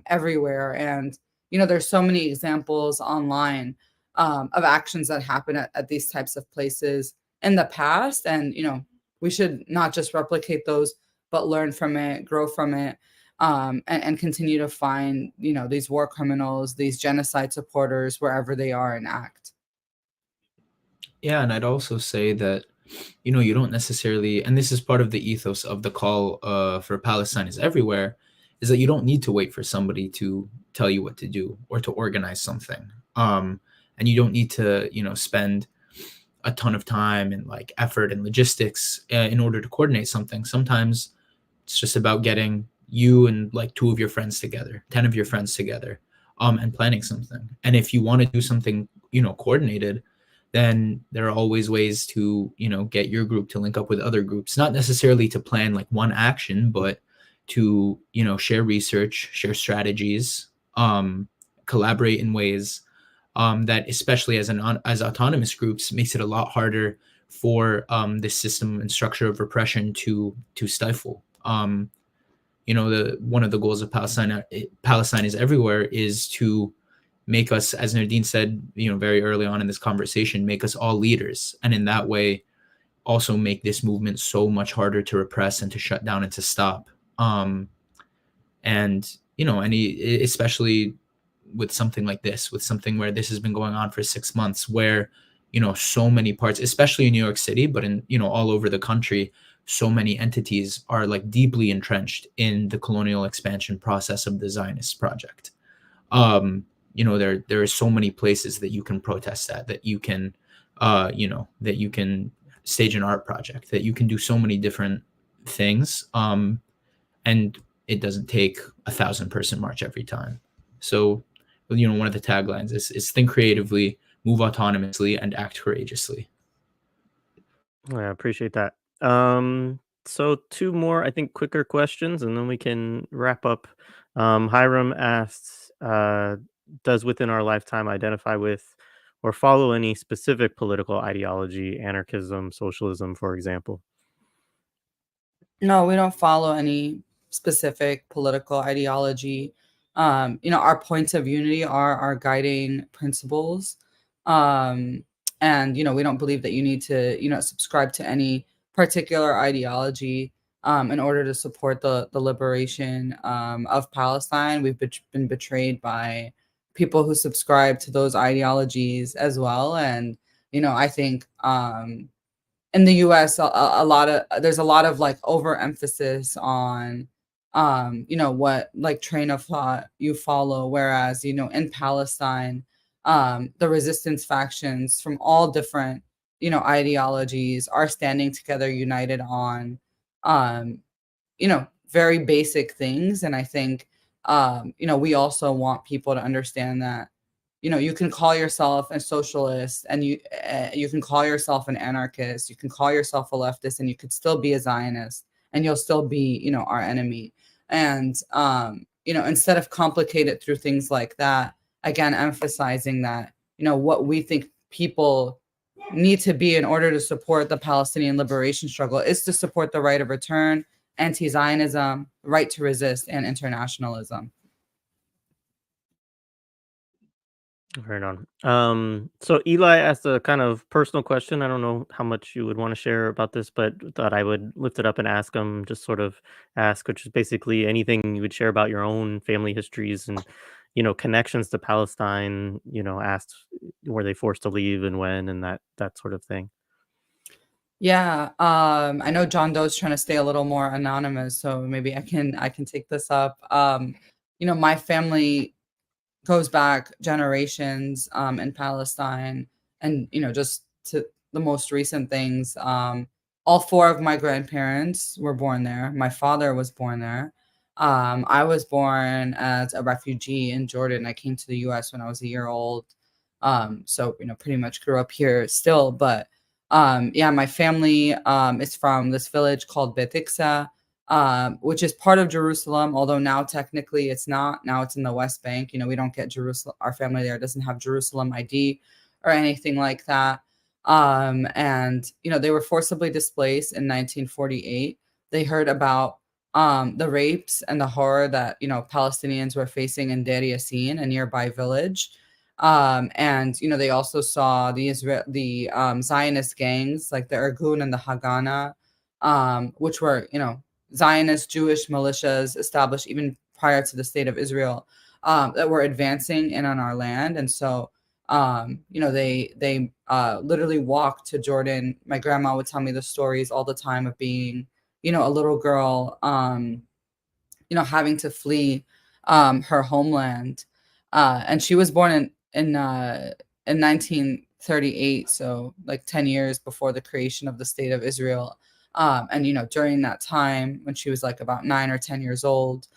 everywhere. And, there's so many examples online of actions that happen at these types of places in the past. And, we should not just replicate those, but learn from it, grow from it, and continue to find, these war criminals, these genocide supporters, wherever they are and act. Yeah, and I'd also say that, you don't necessarily, and this is part of the ethos of the call for Palestine is everywhere, is that you don't need to wait for somebody to tell you what to do or to organize something. And you don't need to, spend a ton of time and like effort and logistics in order to coordinate something. Sometimes it's just about getting you and like 2 of your friends together, 10 of your friends together, and planning something. And if you want to do something, coordinated, then there are always ways to, get your group to link up with other groups, not necessarily to plan like one action, but to, share research, share strategies, collaborate in ways that, especially as autonomous groups, makes it a lot harder for this system and structure of repression to stifle. One of the goals of Palestine is everywhere is to make us, as Nadine said, very early on in this conversation, make us all leaders, and in that way, also make this movement so much harder to repress and to shut down and to stop. And especially with something like this, with something where this has been going on for 6 months, where so many parts, especially in New York City, but in all over the country, so many entities are like deeply entrenched in the colonial expansion process of the Zionist project. There are so many places that you can protest at, that you can that you can stage an art project, that you can do so many different things, and it doesn't take 1,000-person march every time. So one of the taglines is think creatively, move autonomously, and act courageously. Yeah, I appreciate that. So 2 more, I think, quicker questions, and then we can wrap up. Hiram asks, does within our lifetime identify with or follow any specific political ideology, anarchism, socialism, for example? No, we don't follow any specific political ideology. Our points of unity are our guiding principles. Um, and, we don't believe that you need to, subscribe to any particular ideology in order to support the liberation of Palestine. We've been betrayed by people who subscribe to those ideologies as well. And, I think in the US, a lot of there's a lot of like overemphasis on what like train of thought you follow, whereas in Palestine, the resistance factions from all different ideologies are standing together united on um very basic things. And I think we also want people to understand that you can call yourself a socialist, and you can call yourself an anarchist, you can call yourself a leftist, and you could still be a Zionist, and you'll still be our enemy. And instead of complicate it through things like that, again emphasizing that what we think people need to be in order to support the Palestinian liberation struggle is to support the right of return, anti-Zionism, right to resist, and internationalism. Right on. So Eli asked a kind of personal question. I don't know how much you would want to share about this, but thought I would lift it up and ask him, just sort of ask, which is basically anything you would share about your own family histories and, connections to Palestine, asked were they forced to leave and when and that sort of thing. Yeah, I know John Doe's trying to stay a little more anonymous, so maybe I can take this up. My family goes back generations in Palestine, and just to the most recent things. All four of my grandparents were born there. My father was born there. I was born as a refugee in Jordan. I came to the U.S. when I was a year old. So pretty much grew up here still. But yeah, my family is from this village called Beit Iksa, which is part of Jerusalem, although now technically it's not. Now it's in the West Bank. We don't get Jerusalem. Our family there doesn't have Jerusalem ID or anything like that. And they were forcibly displaced in 1948. They heard about the rapes and the horror that Palestinians were facing in Deir Yassin, a nearby village. And they also saw the Zionist gangs like the Irgun and the Haganah, which were Zionist Jewish militias established even prior to the state of Israel, that were advancing in on our land. And so they literally walked to Jordan. My grandma would tell me the stories all the time of being a little girl having to flee her homeland. And she was born in 1938, so like 10 years before the creation of the state of Israel. And during that time, when she was like about 9 or 10 years old,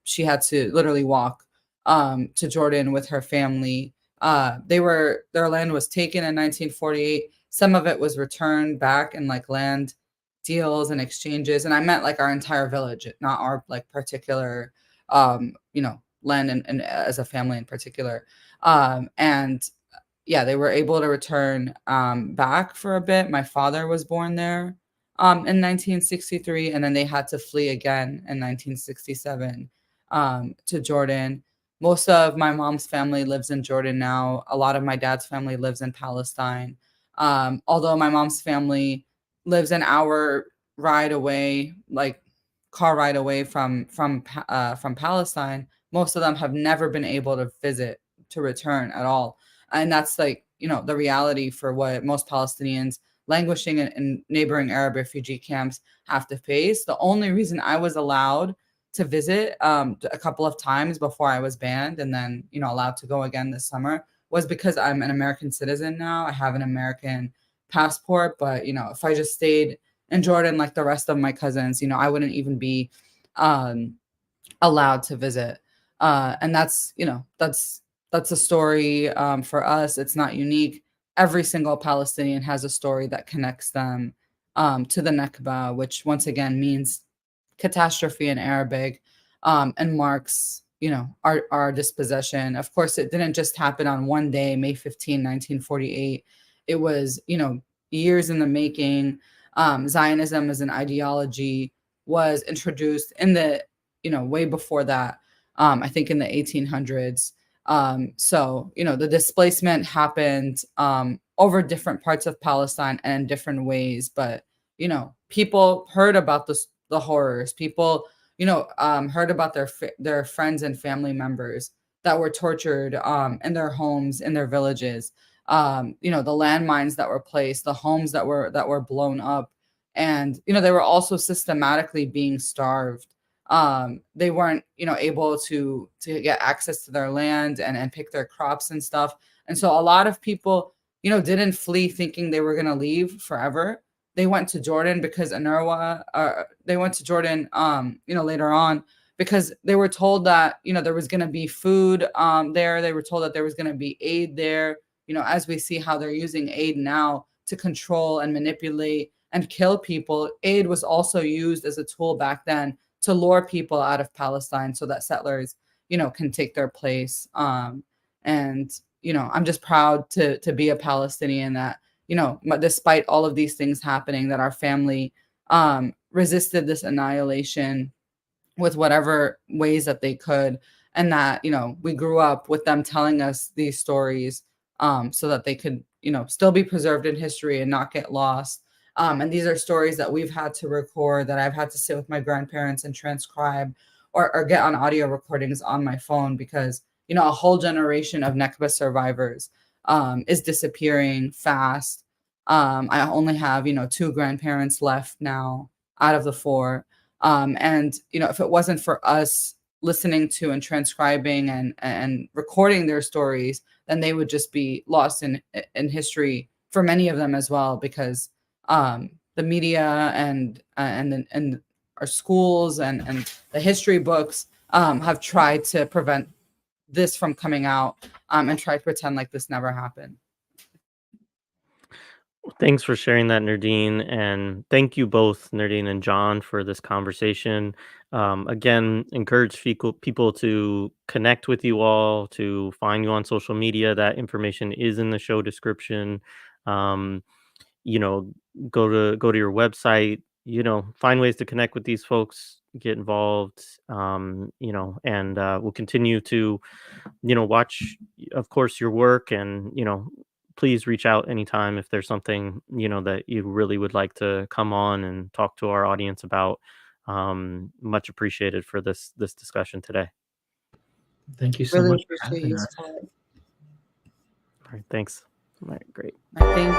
she had to literally walk to Jordan with her family. Their land was taken in 1948. Some of it was returned back in like land deals and exchanges, and I meant like our entire village, not our like particular land and as a family in particular. And yeah, they were able to return back for a bit. My father was born there in 1963, and then they had to flee again in 1967 to Jordan. Most of my mom's family lives in Jordan now. A lot of my dad's family lives in Palestine. Although my mom's family lives an hour ride away, like car ride away from Palestine, most of them have never been able to visit, to return at all. And that's like the reality for what most Palestinians languishing in neighboring Arab refugee camps have to face. The only reason I was allowed to visit a couple of times before I was banned, and then allowed to go again this summer, was because I'm an American citizen now. I have an American passport. But if I just stayed in Jordan like the rest of my cousins, I wouldn't even be allowed to visit. And that's a story for us. It's not unique. Every single Palestinian has a story that connects them to the Nakba, which once again means catastrophe in Arabic, and marks our dispossession. Of course, it didn't just happen on one day, May 15, 1948. It was, years in the making. Zionism as an ideology was introduced in the, way before that, I think in the 1800s. So, the displacement happened over different parts of Palestine and in different ways. But, people heard about the horrors. People, heard about their friends and family members that were tortured in their homes, in their villages. The landmines that were placed, the homes that were blown up, and they were also systematically being starved. They weren't able to get access to their land and pick their crops and stuff. And so a lot of people didn't flee thinking they were going to leave forever. They went to Jordan because they went to Jordan later on because they were told that there was going to be food there. They were told that there was going to be aid there, as we see how they're using aid now to control and manipulate and kill people. Aid was also used as a tool back then to lure people out of Palestine so that settlers, can take their place. And, I'm just proud to be a Palestinian that, despite all of these things happening, that our family resisted this annihilation with whatever ways that they could. And that, we grew up with them telling us these stories so that they could, still be preserved in history and not get lost. And these are stories that we've had to record, that I've had to sit with my grandparents and transcribe or get on audio recordings on my phone because, a whole generation of Nakba survivors is disappearing fast. I only have, 2 grandparents left now out of the 4. And, if it wasn't for us listening to and transcribing and recording their stories, then they would just be lost in history for many of them as well, because the media and our schools and the history books have tried to prevent this from coming out and try to pretend like this never happened. Thanks for sharing that, Nardine, and thank you both, Nardine and John, for this conversation. Again, encourage people to connect with you all, to find you on social media. That information is in the show description. Um, you know, go to your website. Find ways to connect with these folks, get involved. And we'll continue to, watch, of course, your work, and please reach out anytime if there's something that you really would like to come on and talk to our audience about. Much appreciated for this discussion today. Thank you so Really much for appreciate having you. us. All right, thanks. All right, great. I think